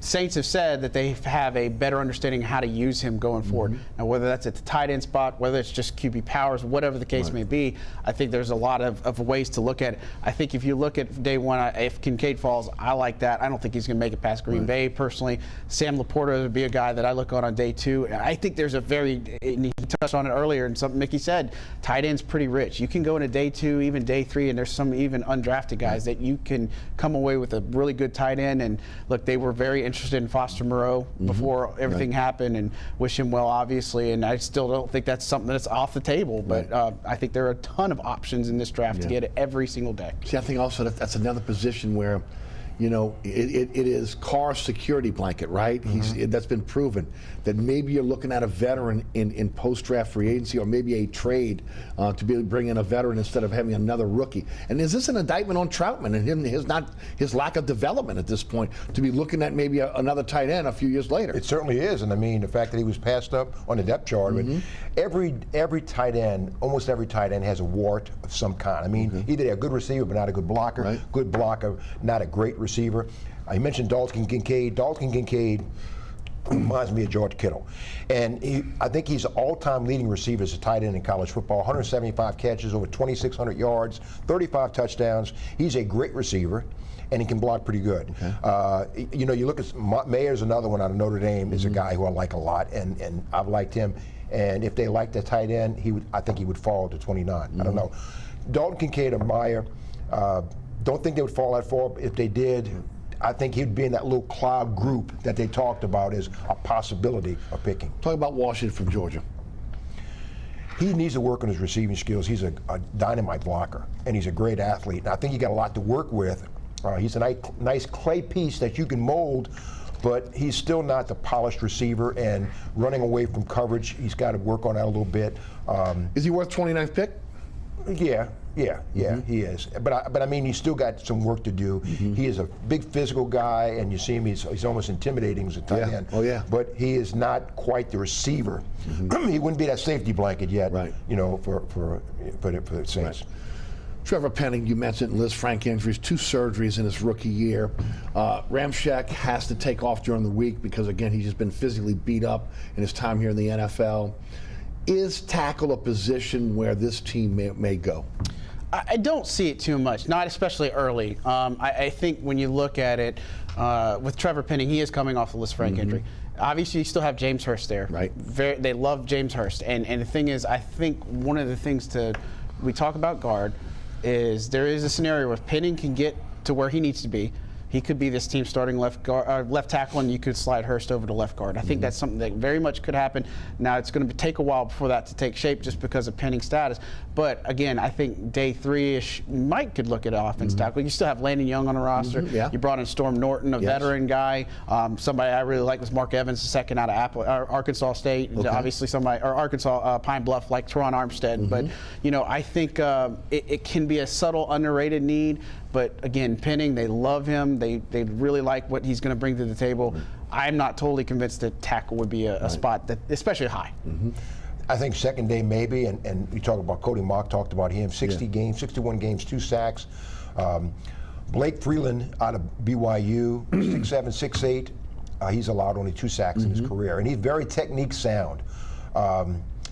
Saints have said that they have a better understanding of how to use him going forward. Now, whether that's at the tight end spot, whether it's just QB powers, whatever the case may be, I think there's a lot of ways to look at it. I think if you look at day one, if Kincaid falls, I like that. I don't think he's going to make it past Green Bay, personally. Sam Laporta would be a guy that I look on day two. I think there's a very, and he touched on it earlier, and something Mickey said, tight end's pretty rich. You can go into day two, even day three, and there's some even undrafted guys that you can come away with a really good tight end. And look, they were very interested in Foster Moreau before everything happened, and wish him well, obviously. And I still don't think that's something that's off the table, but I think there are a ton of options in this draft to get it every single day. See, I think also that's another position where, you know, it is Carr's security blanket, right? That's been proven that maybe you're looking at a veteran in post-draft free agency, or maybe a trade to be bring in a veteran instead of having another rookie. And is this an indictment on Troutman and his lack of development at this point to be looking at maybe another tight end a few years later? It certainly is, and I mean the fact that he was passed up on the depth chart. But every tight end, almost every tight end has a wart of some kind. I mean, either they're a good receiver but not a good blocker, good blocker, not a great receiver. I mentioned Dalton Kincaid. Dalton Kincaid reminds me of George Kittle. And I think he's an all-time leading receiver as a tight end in college football. 175 catches, over 2,600 yards, 35 touchdowns. He's a great receiver, and he can block pretty good. You know, you look at Mayer's another one out of Notre Dame, is a guy who I like a lot, and I've liked him. And if they liked the tight end, I think he would fall to 29. I don't know. Dalton Kincaid or Meyer, don't think they would fall that far. If they did, I think he'd be in that little cloud group that they talked about as a possibility of picking. Talk about Washington from Georgia. He needs to work on his receiving skills. He's a dynamite blocker, and he's a great athlete. And I think he got a lot to work with. He's a nice clay piece that you can mold, but he's still not the polished receiver, and running away from coverage, he's got to work on that a little bit. Is he worth 29th pick? Yeah, he is. But I mean, he's still got some work to do. He is a big physical guy, and you see him, he's almost intimidating as a tight end. But he is not quite the receiver. He wouldn't be that safety blanket yet, you know, for the Saints. Trevor Penning, you mentioned Liz Frank injuries, 2 surgeries in his rookie year. Ramczyk has to take off during the week because, again, he's just been physically beat up in his time here in the NFL. Is tackle a position where this team may go? I don't see it too much, not especially early. I think when you look at it, with Trevor Penning, he is coming off the Liz Frank injury. Obviously, you still have James Hurst there. They love James Hurst. And the thing is, I think one of the things we talk about guard is there is a scenario where Penning can get to where he needs to be. He could be this team starting left tackle, and you could slide Hurst over to left guard. I think that's something that very much could happen. Now, it's going to take a while before that to take shape just because of Penning's status. But, again, I think day 3-ish, Mike could look at offense tackle. You still have Landon Young on the roster. You brought in Storm Norton, a veteran guy. Somebody I really like was Mark Evans, the second out of Arkansas State. Obviously, Arkansas Pine Bluff, like Teron Armstead. But, you know, I think it can be a subtle, underrated need. But again, Penning, they love him. They really like what he's going to bring to the table. I'm not totally convinced that tackle would be a spot that, especially high. I think second day maybe, and we talk about Cody Mock, talked about him, 61 games, 2 sacks. Blake Freeland out of BYU, 6'7", 6'8". He's allowed only 2 sacks in his career, and he's very technique sound.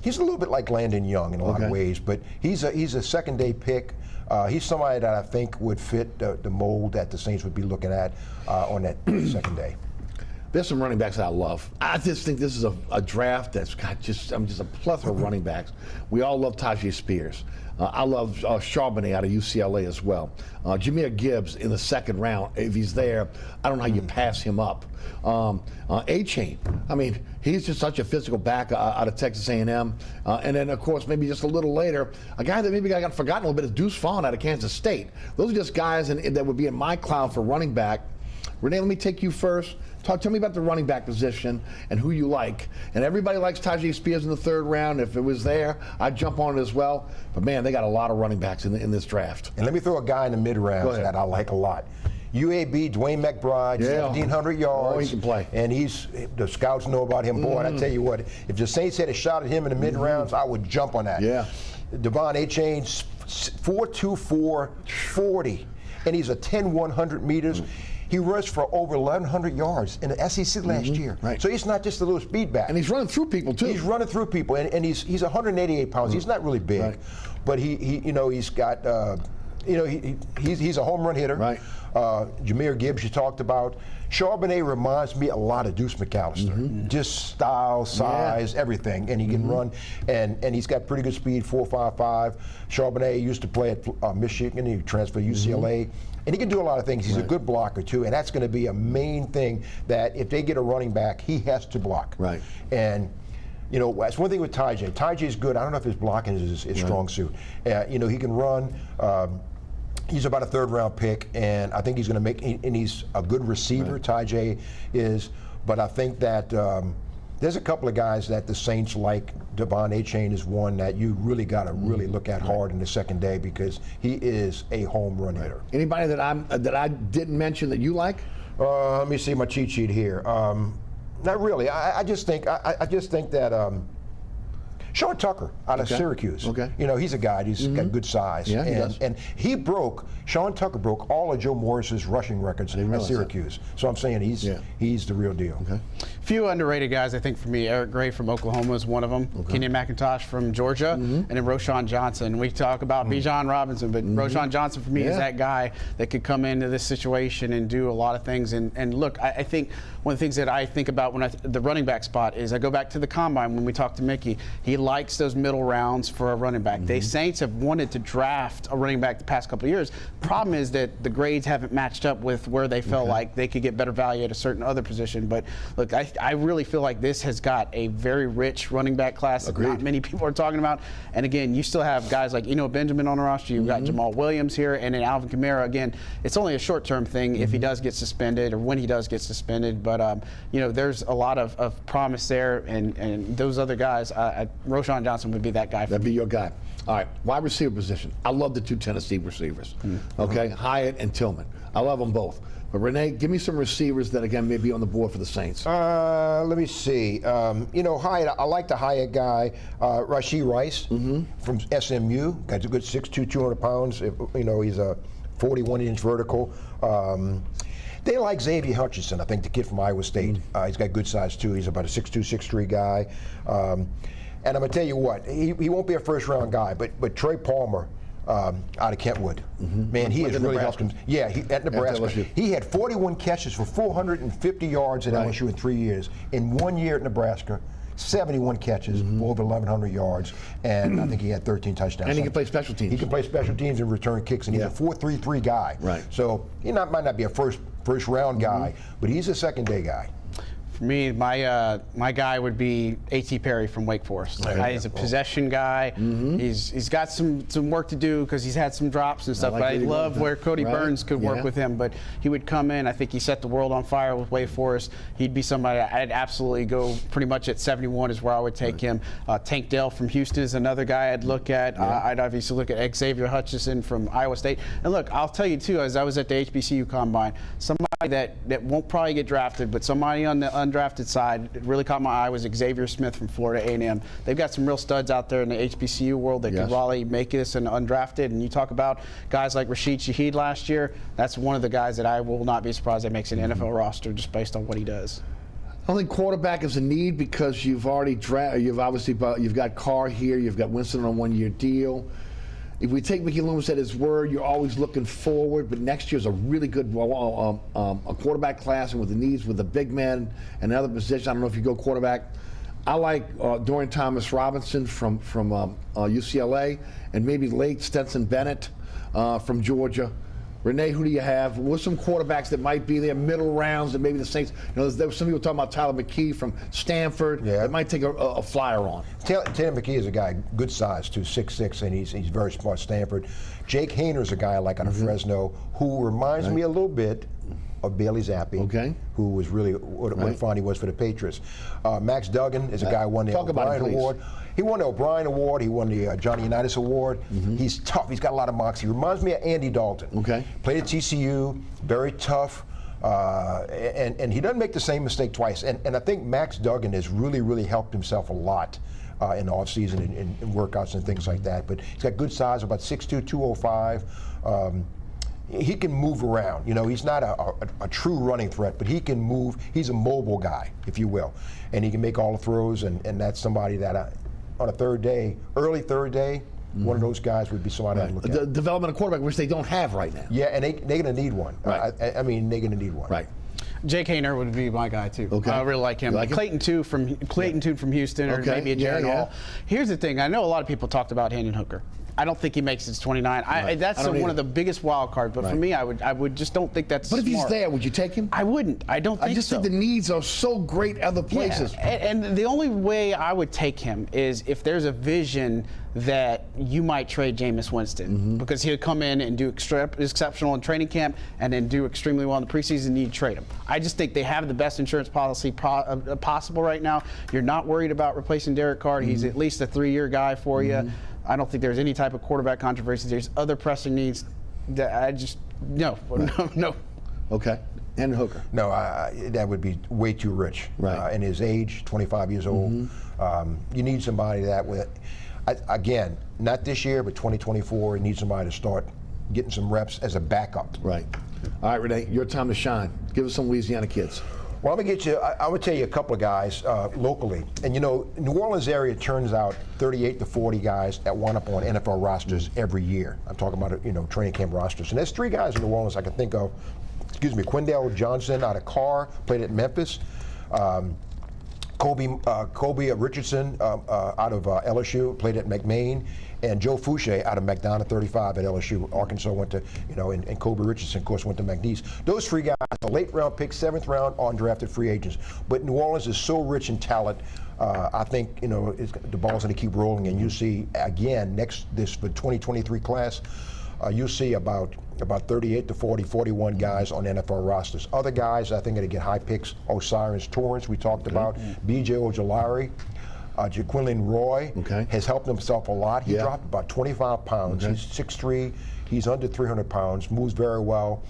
He's a little bit like Landon Young in a lot of ways, but he's a second day pick. He's somebody that I think would fit the mold that the Saints would be looking at on that second day. There's some running backs that I love. I just think this is a draft that's got just a plethora of running backs. We all love Tajay Spears. I love Charbonnet out of UCLA as well. Jahmyr Gibbs in the second round, if he's there, I don't know how you pass him up. A-Chain, I mean, he's just such a physical back out of Texas A&M. And then, of course, maybe just a little later, a guy that maybe got forgotten a little bit is Deuce Vaughn out of Kansas State. Those are just guys that would be in my cloud for running back Rene, let me take you first. Tell me about the running back position and who you like. And everybody likes Tyjae Spears in the 3rd round. If it was there, I'd jump on it as well. But man, they got a lot of running backs in this draft. And let me throw a guy in the mid-rounds that I like a lot. UAB, Dwayne McBride, 1,700 yards. Oh, he can play. And the scouts know about him. Boy, I tell you what, if the Saints had a shot at him in the mid-rounds, I would jump on that. Yeah. Devon A-Chain, 4.24, 40. And he's a 10-100 meters. He rushed for over 1,100 yards in the SEC last year. Right. So he's not just a little speed back. And he's running through people too. He's running through people, and he's 188 pounds. He's not really big, but he's got he's a home run hitter. Right. Jahmyr Gibbs you talked about. Charbonnet reminds me a lot of Deuce McAllister. Just style, size, everything, and he can run, and he's got pretty good speed, 4.55. Charbonnet used to play at Michigan. He transferred to UCLA. And he can do a lot of things. He's a good blocker, too. And that's going to be a main thing that if they get a running back, he has to block. Right. And, that's one thing with Tyjae. Tyjae's good. I don't know if his blocking is his strong suit. He can run. He's about a 3rd-round pick. And I think he's going to and he's a good receiver, Tyjae is. But I think that there's a couple of guys that the Saints like. Devon A-Chain is one that you really got to really look at hard in the second day because he is a home run hitter. Anybody that I didn't mention that you like? Let me see my cheat sheet here. Not really. I just think that Sean Tucker out of Syracuse. Okay. He's a guy. He's got good size. Yeah, he does. And Sean Tucker broke all of Joe Morris's rushing records at Syracuse. So I'm saying he's the real deal. Okay. Few underrated guys, I think, for me. Eric Gray from Oklahoma is one of them. Kenyon McIntosh from Georgia, and then Roschon Johnson. We talk about Bijan Robinson, but Roschon Johnson for me is that guy that could come into this situation and do a lot of things. And look, I think one of the things that I think about when the running back spot is I go back to the combine when we talked to Mickey. He likes those middle rounds for a running back. The Saints have wanted to draft a running back the past couple of years. Problem is that the grades haven't matched up with where they felt like they could get better value at a certain other position. But look, I really feel like this has got a very rich running back class that not many people are talking about. And again, you still have guys like Eno Benjamin on the roster. You've got Jamal Williams here, and then Alvin Kamara. Again, it's only a short-term thing if he does get suspended or when he does get suspended. But there's a lot of promise there, and those other guys. Roschon Johnson would be that guy. That'd be your guy. All right, wide receiver position. I love the 2 Tennessee receivers. Okay, Hyatt and Tillman. I love them both. But Rene, give me some receivers that again may be on the board for the Saints. Let me see. Hyatt. I like the Hyatt guy, Rashee Rice from SMU. Got a good 6'2", 200 pounds. He's a 41-inch vertical. They like Xavier Hutchinson, I think, the kid from Iowa State. He's got good size too. He's about a 6'2", 6'3" guy. And I'm gonna tell you what, he won't be a first-round guy, but Trey Palmer out of Kentwood, man, he has really helped him. Yeah, at Nebraska, he had 41 catches for 450 yards at LSU in 3 years. In 1 year at Nebraska, 71 catches for over 1,100 yards, and I think he had 13 touchdowns. And he can play special teams. He can play special teams and return kicks, and he's a 4.33 guy. Right. So he might not be a first-round guy, but he's a second-day guy. For me, my guy would be A.T. Perry from Wake Forest. He's a possession guy. He's got some work to do because he's had some drops and stuff. But I love where Cody Burns could work with him. But he would come in. I think he set the world on fire with Wake Forest. He'd be somebody I'd absolutely go pretty much at 71 is where I would take him. Tank Dell from Houston is another guy I'd look at. I'd obviously look at Xavier Hutchinson from Iowa State. And look, I'll tell you too, as I was at the HBCU Combine, somebody that won't probably get drafted, but somebody on the undrafted side that really caught my eye was Xavier Smith from Florida A&M. They've got some real studs out there in the HBCU world that could probably make this an undrafted. And you talk about guys like Rashid Shaheed last year. That's one of the guys that I will not be surprised that makes an NFL roster just based on what he does. I think quarterback is a need because you've got Carr here, you've got Winston on a 1-year deal. If we take Mickey Loomis at his word, you're always looking forward, but next year's a really good a quarterback class, and with the needs with the big men and other positions, I don't know if you go quarterback. I like Dorian Thomas-Robinson from UCLA, and maybe late Stetson Bennett from Georgia. Rene, who do you have? What's some quarterbacks that might be there, middle rounds, and maybe the Saints? There was some people talking about Tyler McKee from Stanford. That might take a flyer on. Taylor McKee is a guy, good size too, 6'6", and he's very smart. Stanford. Jake Hayner's a guy like out of Fresno who reminds me a little bit of Bailey Zappi, who was really what fun he was for the Patriots. Max Duggan is a guy who won the O'Brien Award. He won the O'Brien Award. He won the Johnny Unitas Award. He's tough. He's got a lot of moxie. He reminds me of Andy Dalton. Played at TCU, very tough. And he doesn't make the same mistake twice. And I think Max Duggan has really helped himself a lot in the offseason and workouts and things like that. But he's got good size, about 6'2", 205. He can move around. You know, he's not a true running threat, but he can move. He's a mobile guy, if you will. And he can make all the throws, and that's somebody that on a third day, early third day, one of those guys would be somebody I'd look at. The development of quarterback, which they don't have right now. Yeah, and they're going to need one. I mean, they're going to need one. Right. Jake Haener would be my guy too. I really like him. Clayton Tune from Houston, or maybe a Jaron Hall. Here's the thing: I know a lot of people talked about Hendon Hooker. I don't think he makes it to 29. That's one of the biggest wild cards. But for me, I would just don't think that's. But if smart. he's there, would you take him? I wouldn't. I don't think so. I just think the needs are so great other places. Yeah. And the only way I would take him is if there's a vision that you might trade Jameis Winston, because he'll come in and do exceptional in training camp and then do extremely well in the preseason, and you trade him. I just think they have the best insurance policy possible right now. You're not worried about replacing Derek Carr. He's at least a 3-year guy for you. I don't think there's any type of quarterback controversy. There's other pressing needs that I just, no. Okay. And Hooker. No, that would be way too rich. Right. And his age, 25 years old. You need somebody that with, again, not this year, but 2024, you need somebody to start getting some reps as a backup. Right. All right, Rene, your time to shine. Give us some Louisiana kids. Well, I'm going to get you, I would tell you a couple of guys locally. And you know, New Orleans area turns out 38 to 40 guys that wind up on NFL rosters every year. I'm talking about, training camp rosters. And there's 3 guys in New Orleans I can think of. Quindale Johnson out of Carr, played at Memphis. Kobe Richardson out of LSU, played at McMain. And Joe Fouché out of McDonough, 35 at LSU. Arkansas went to, and Kobe Richardson, of course, went to McNeese. Those 3 guys, a late round pick, 7th round, undrafted free agents. But New Orleans is so rich in talent. I think, the ball's going to keep rolling. And you see, again, the 2023 class, you'll see about 38 to 40, 41 guys on NFL rosters. Other guys, I think, are going to get high picks. Osiris Torrance, we talked about. B.J. Ojolari. Jaquilin Roy has helped himself a lot. He dropped about 25 pounds. He's 6'3". He's under 300 pounds. Moves very well.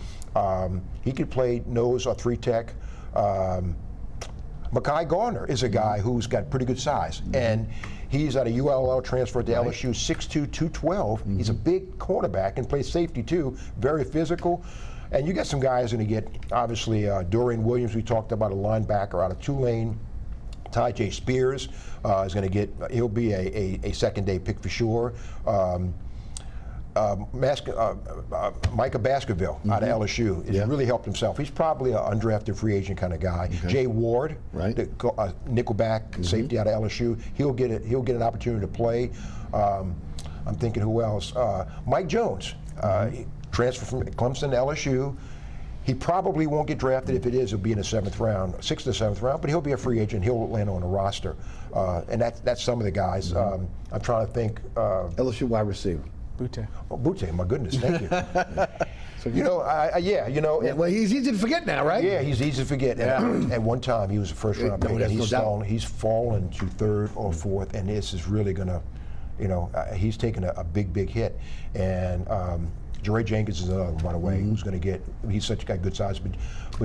He could play nose or 3-tech. Mekhi Garner is a guy who's got pretty good size. And he's at a ULL transfer to LSU, 6'2", 212. He's a big cornerback and plays safety too. Very physical. And you got some guys going to get, obviously, Dorian Williams, we talked about, a linebacker out of Tulane. Ty J. Spears is going to get, he'll be a second-day pick for sure. Micah Baskerville out of LSU has really helped himself. He's probably an undrafted free agent kind of guy. Jay Ward, the nickelback safety out of LSU, he'll get an opportunity to play. I'm thinking who else? Mike Jones, transfer from Clemson to LSU. He probably won't get drafted. If it is, he'll be in the 7th round, 6th to 7th round, but he'll be a free agent. He'll land on a roster. And that's some of the guys. I'm trying to think. LSU wide receiver. Butte. Oh, Butte, my goodness, thank you. So well, he's easy to forget now, right? Yeah, he's easy to forget. And at one time, he was a first-round pick, and he's fallen to 3rd or 4th, and this is really going to, he's taken a big hit. And Jeray Jenkins is another one, by the way, who's going to get, he's such got good size, but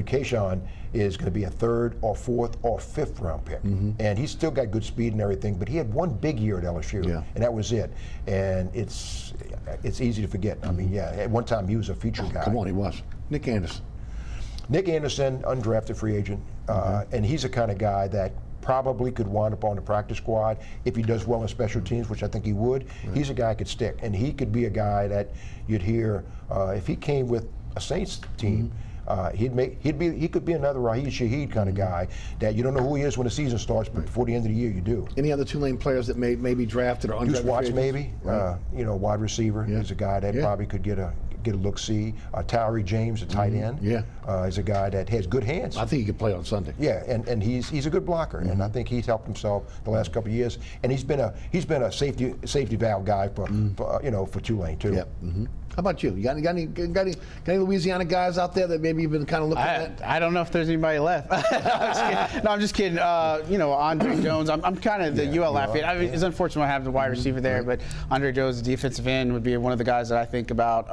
Kayshawn is going to be a 3rd or 4th or 5th round pick. And he's still got good speed and everything, but he had one big year at LSU, and that was it. And it's easy to forget. I mean, at one time he was a featured guy. Come on, he was. Nick Anderson. Nick Anderson, undrafted free agent, and he's the kind of guy that probably could wind up on the practice squad if he does well in special teams, which I think he would. He's a guy who could stick, and he could be a guy that you'd hear if he came with a Saints team. He could be another Raheed Shaheed kind of guy that you don't know who he is when the season starts, but before the end of the year you do. Any other Tulane players that may be drafted or undrafted? Deuce Watts maybe, wide receiver is a guy that probably could get a look-see. Tyree James, a tight end, is a guy that has good hands. I think he could play on Sunday. Yeah, and he's a good blocker, and I think he's helped himself the last couple of years. And he's been a safety valve guy for Tulane too. How about you? You got any Louisiana guys out there that maybe you've been kind of looking at? I don't know if there's anybody left. I'm just kidding. Andre Jones. I'm kind of the ULA fan. I mean, it's unfortunate I have the wide receiver there, but Andre Jones, the defensive end, would be one of the guys that I think about.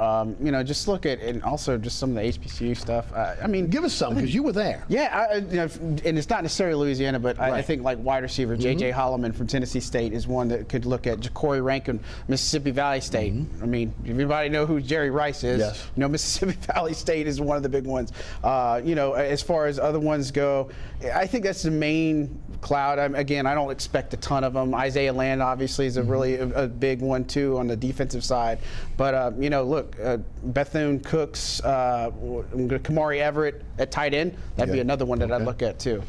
Just look at, and also just some of the HBCU stuff. I mean, give us some because you were there. Yeah, and it's not necessarily Louisiana, but I think like wide receiver J.J. Holloman from Tennessee State is one that could look at. Ja'Cory Rankin, Mississippi Valley State. I mean, everybody know who Jerry Rice is. Yes. Mississippi Valley State is one of the big ones. As far as other ones go, I think that's the main cloud. I don't expect a ton of them. Isaiah Land obviously is a really a big one too on the defensive side. But look, Bethune Cooks, Kamari Everett at tight end. That'd be another one that I'd look at too.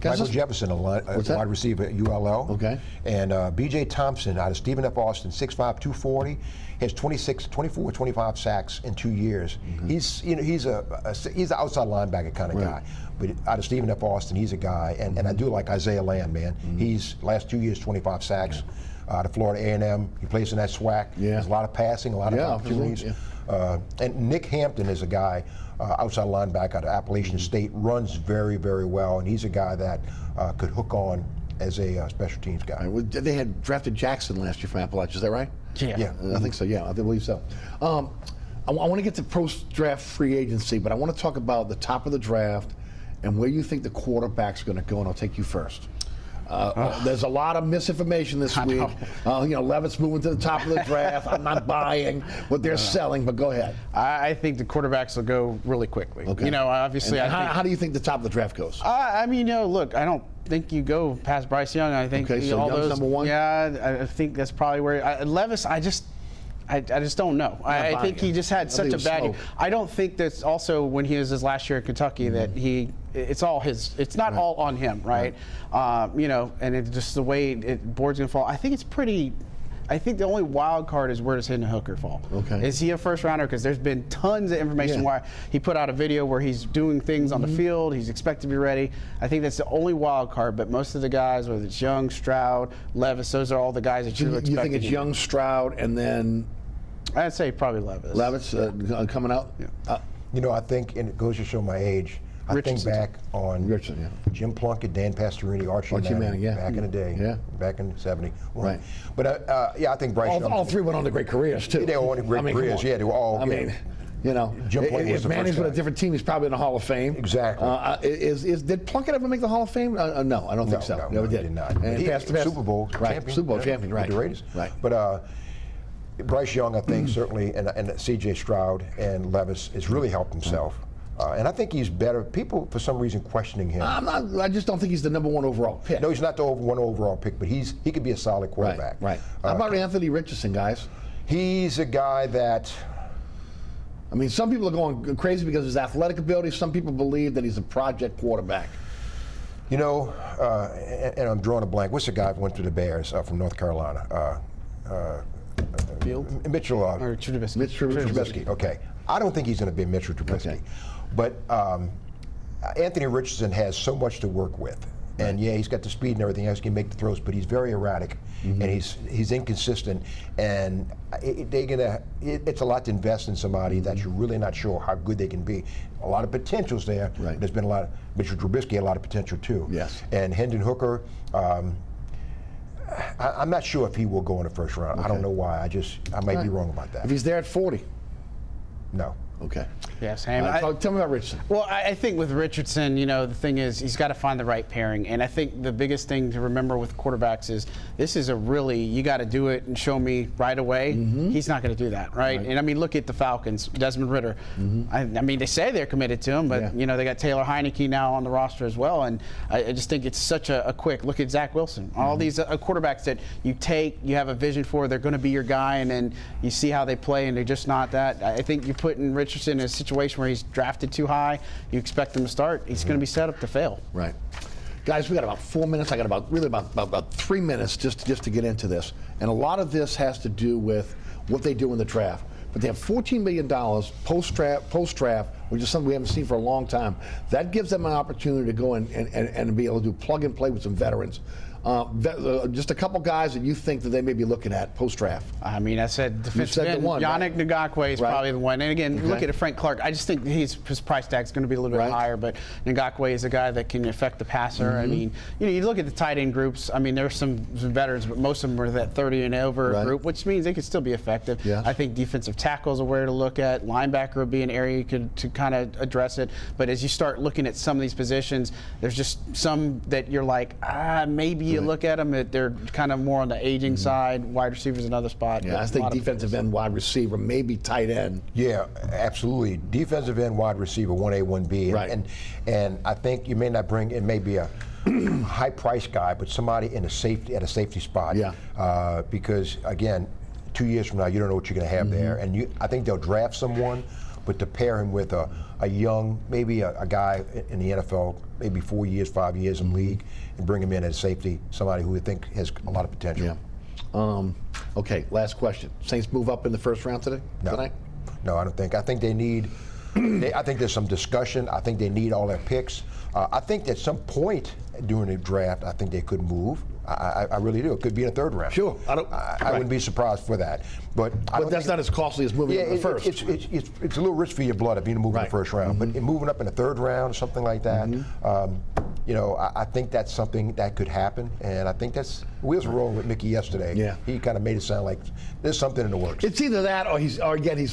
Michael Jefferson, a wide receiver at ULL. Okay. And B.J. Thompson out of Stephen F. Austin, 6'5", 240. Has 24, 25 sacks in 2 years. He's an outside linebacker kind of guy. But out of Stephen F. Austin, he's a guy. And I do like Isaiah Land, man. He's last 2 years, 25 sacks. Out of Florida A&M, he plays in that SWAC. There's a lot of passing, a lot of opportunities. And Nick Hampton is a guy, outside linebacker out of Appalachian State, runs very, very well, and he's a guy that could hook on as a special teams guy. Right. They had drafted Jackson last year from Appalachia, is that right? Yeah. I think so, I believe so. I want to get to post-draft free agency, but I want to talk about the top of the draft and where you think the quarterback's going to go, and I'll take you first. There's a lot of misinformation this week. Levitt's moving to the top of the draft. I'm not buying what they're selling, but go ahead. I think the quarterbacks will go really quickly. Okay. Obviously. How do you think the top of the draft goes? Look, I don't think you go past Bryce Young. I think so all Young's those. number one? Yeah, I think that's probably where Levis. I just don't know. I think he just had such a bad year. I don't think that's also when he was his last year at Kentucky that it's all his. It's not all on him, right? And it's just the way board's gonna fall. I think it's pretty. I think the only wild card is where does Hendon Hooker fall? Okay. Is he a first rounder? Because there's been tons of information why he put out a video where he's doing things on the field. He's expected to be ready. I think that's the only wild card. But most of the guys, whether it's Young, Stroud, Levis, those are all the guys that you expect. You think it's Young, Stroud, and then I'd say probably Levis. Levis coming out? Yeah. I think, and it goes to show my age, I think back on Jim Plunkett, Dan Pastorini, Archie Manning, back in the day, back in '70. Right. But I think Bryce Young. All three went on to great careers too. They all went on to great careers. Yeah, they were all. If Manning's with a different team, he's probably in the Hall of Fame. Exactly. Did Plunkett ever make the Hall of Fame? No, I don't think so. No, Never he did not. And he Super Bowl champion. Super Bowl champion, right? With the Raiders. Right. But Bryce Young, I think, certainly, and C.J. Stroud and Levis has really helped himself. And I think he's better. People, for some reason, questioning him. I just don't think he's the number one overall pick. No, he's not the one overall pick, but he could be a solid quarterback. Right. How about Anthony Richardson, guys? He's a guy that. I mean, some people are going crazy because of his athletic ability. Some people believe that he's a project quarterback. And I'm drawing a blank. What's the guy who went to the Bears from North Carolina? Mitchell. Or Trubisky. Mitchell Trubisky. Okay. I don't think he's going to be Mitchell Trubisky. Okay. But Anthony Richardson has so much to work with. And he's got the speed and everything else. He can make the throws, but he's very erratic, and he's inconsistent. And it's a lot to invest in somebody that you're really not sure how good they can be. A lot of potential's there. Right. There's been a lot of Mitchell Trubisky had a lot of potential too. Yes. And Hendon Hooker. I'm not sure if he will go in the first round. I don't know why. I might be wrong about that. If he's there at 40. No. Okay. Yes, tell me about Richardson. Well, I think with Richardson, the thing is he's got to find the right pairing. And I think the biggest thing to remember with quarterbacks is this is you got to do it and show me right away. He's not going to do that, right? And I mean, look at the Falcons, Desmond Ridder. I mean, they say they're committed to him, but they got Taylor Heineke now on the roster as well. And I just think it's such a quick look at Zach Wilson. All these quarterbacks that you have a vision for, they're going to be your guy, and then you see how they play, and they're just not that. I think you're putting Richardson in a situation where he's drafted too high, you expect him to start, he's going to be set up to fail. Right. Guys, we got about 4 minutes. I got about 3 minutes just to get into this. And a lot of this has to do with what they do in the draft. But they have $14 million post-draft which is something we haven't seen for a long time. That gives them an opportunity to go and be able to do plug and play with some veterans. Just a couple guys that you think that they may be looking at post-draft. I mean, I said defensive end, Yannick Ngakoue is probably the one. And again, look at Frank Clark. I just think his price tag is going to be a little bit higher, but Ngakoue is a guy that can affect the passer. I mean, you look at the tight end groups. I mean, there's some veterans, but most of them are that 30 and over group, which means they could still be effective. I think defensive tackles are where to look at. Linebacker would be an area you could to kind of address it. But as you start looking at some of these positions, there's just some that you're like, maybe you look at them, they're kind of more on the aging side. Wide receivers another spot. Yeah, I think defensive end, wide receiver, maybe tight end. Yeah, absolutely. Defensive end, wide receiver, 1A, 1B. Right. And I think you may not bring in maybe a high price guy, but somebody in a safety spot. Yeah. Because again, 2 years from now, you don't know what you're going to have there. And I think they'll draft someone, but to pair him with a young, maybe a guy in the NFL, maybe 4 years, 5 years in league, and bring him in as safety, somebody who we think has a lot of potential. Yeah. Okay, last question. Saints move up in the first round tonight? No, I don't think. I think they need, I think there's some discussion. I think they need all their picks. I think at some point during the draft, I think they could move. I really do. It could be in the third round. Sure. I wouldn't be surprised for that. But that's not as costly as moving up in the first. It's a little rich for your blood if you move in the first round. But moving up in the third round or something like that, I think that's something that could happen. And I think wheels were rolling with Mickey yesterday. Yeah. He kind of made it sound like there's something in the works. It's either that or he's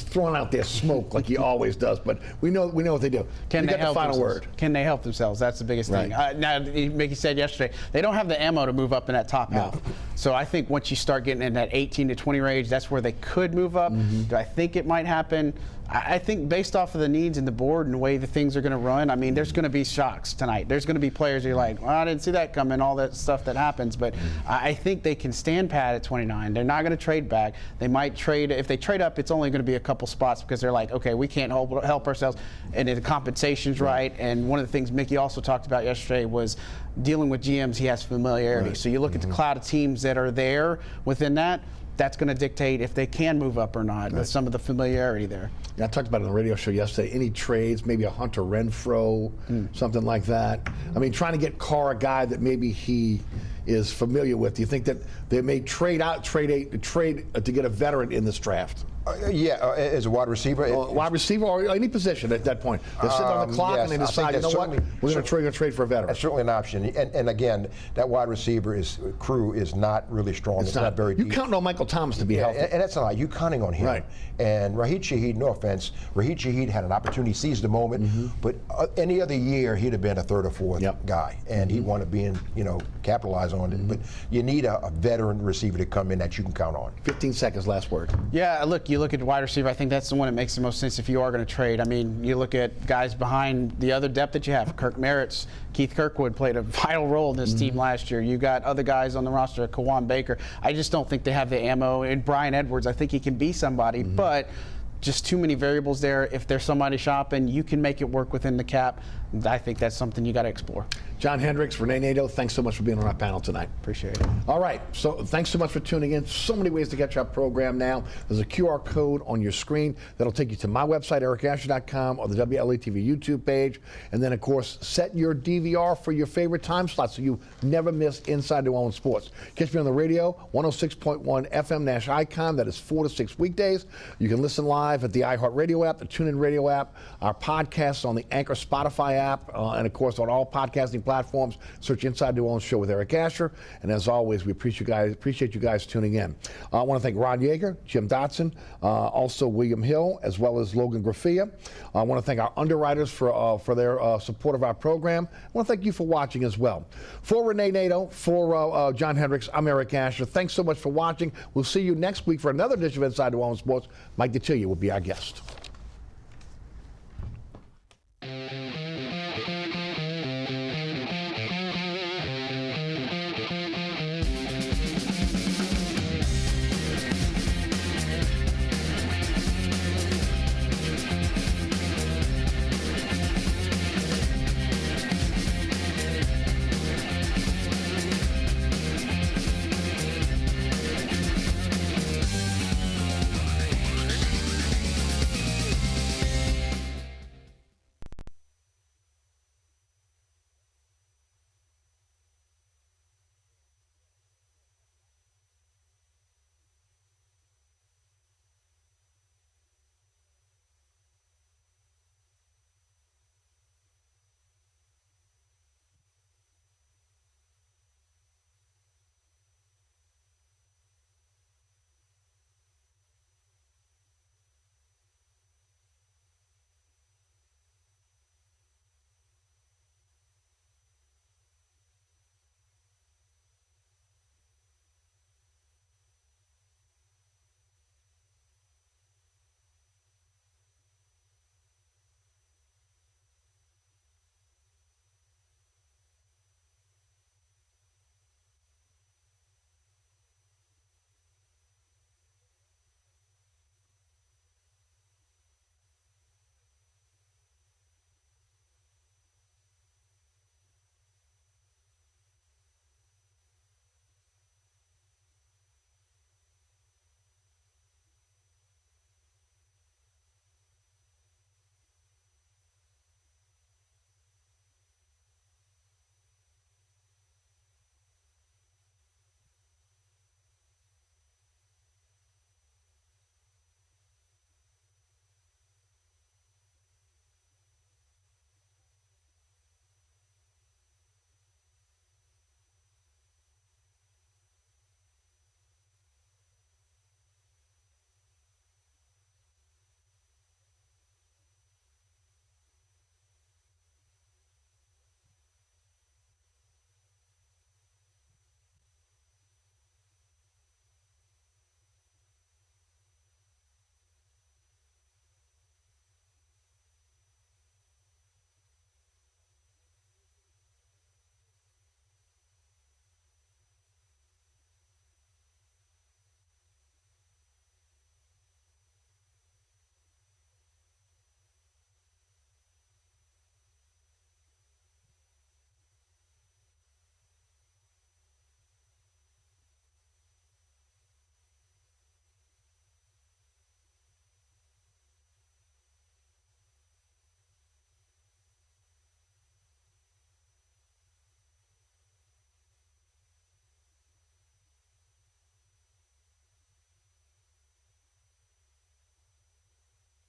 throwing out their smoke like he always does. But we know what they do. Can they help the final word? Can they help themselves? That's the biggest thing. Now, Mickey said yesterday, they don't have the ammo to move up in that top half. So I think once you start getting in that 18 to 20 range, that's where they could move up. Do I think it might happen? I think based off of the needs and the board and the way the things are going to run, I mean, there's going to be shocks tonight. There's going to be players that you're like, well, I didn't see that coming, all that stuff that happens. But I think they can stand pat at 29. They're not going to trade back. They might trade. If they trade up, it's only going to be a couple spots because they're like, okay, we can't help ourselves. And the compensation's right. And one of the things Mickey also talked about yesterday was dealing with GMs, he has familiarity. So you look at the cloud of teams that are there within that, that's going to dictate if they can move up or not with some of the familiarity there. Yeah, I talked about it on the radio show yesterday. Any trades, maybe a Hunter Renfro, something like that. I mean, trying to get Carr a guy that maybe he is familiar with. Do you think that they may trade to get a veteran in this draft? As a wide receiver. Wide receiver or any position at that point. They're sitting on the clock and they decide, you know what, we're going to trade for a veteran. That's certainly an option. And again, that wide receiver crew is not really strong. It's not very deep. You counting on Michael Thomas to be healthy. And that's a lot. You counting on him. Right. And Raheed Shaheed, no offense, Raheed Shaheed had an opportunity, seized the moment, but any other year he'd have been a third or fourth guy. And he'd want to be in, capitalize on it. But you need a veteran receiver to come in that you can count on. 15 seconds, last word. Yeah, look, you look at wide receiver, I think that's the one that makes the most sense if you are going to trade. I mean, you look at guys behind the other depth that you have. Kirk Merritt's, Keith Kirkwood played a vital role in this team last year. You got other guys on the roster, Kawan Baker. I just don't think they have the ammo. And Brian Edwards, I think he can be somebody, but just too many variables there. If there's somebody shopping, you can make it work within the cap. I think that's something you got to explore. John Hendrix, Rene Nadeau, thanks so much for being on our panel tonight. Appreciate it. All right, so thanks so much for tuning in. So many ways to catch our program now. There's a QR code on your screen that'll take you to my website, ericasher.com, or the WLAE-TV YouTube page. And then, of course, set your DVR for your favorite time slot so you never miss Inside New Orleans Sports. Catch me on the radio, 106.1 FM Nash Icon. That is 4 to 6 weekdays. You can listen live at the iHeartRadio app, the TuneIn Radio app, our podcasts on the Anchor Spotify app, and, of course, on all podcasting platforms. Search Inside New Orleans Show with Eric Asher. And as always, we appreciate you guys tuning in. I want to thank Ron Yeager, Jim Dotson, also William Hill, as well as Logan Graffia. I want to thank our underwriters for their support of our program. I want to thank you for watching as well. For Rene Nadeau, for John Hendrix, I'm Eric Asher. Thanks so much for watching. We'll see you next week for another edition of Inside New Orleans Sports. Mike DeTillia will be our guest.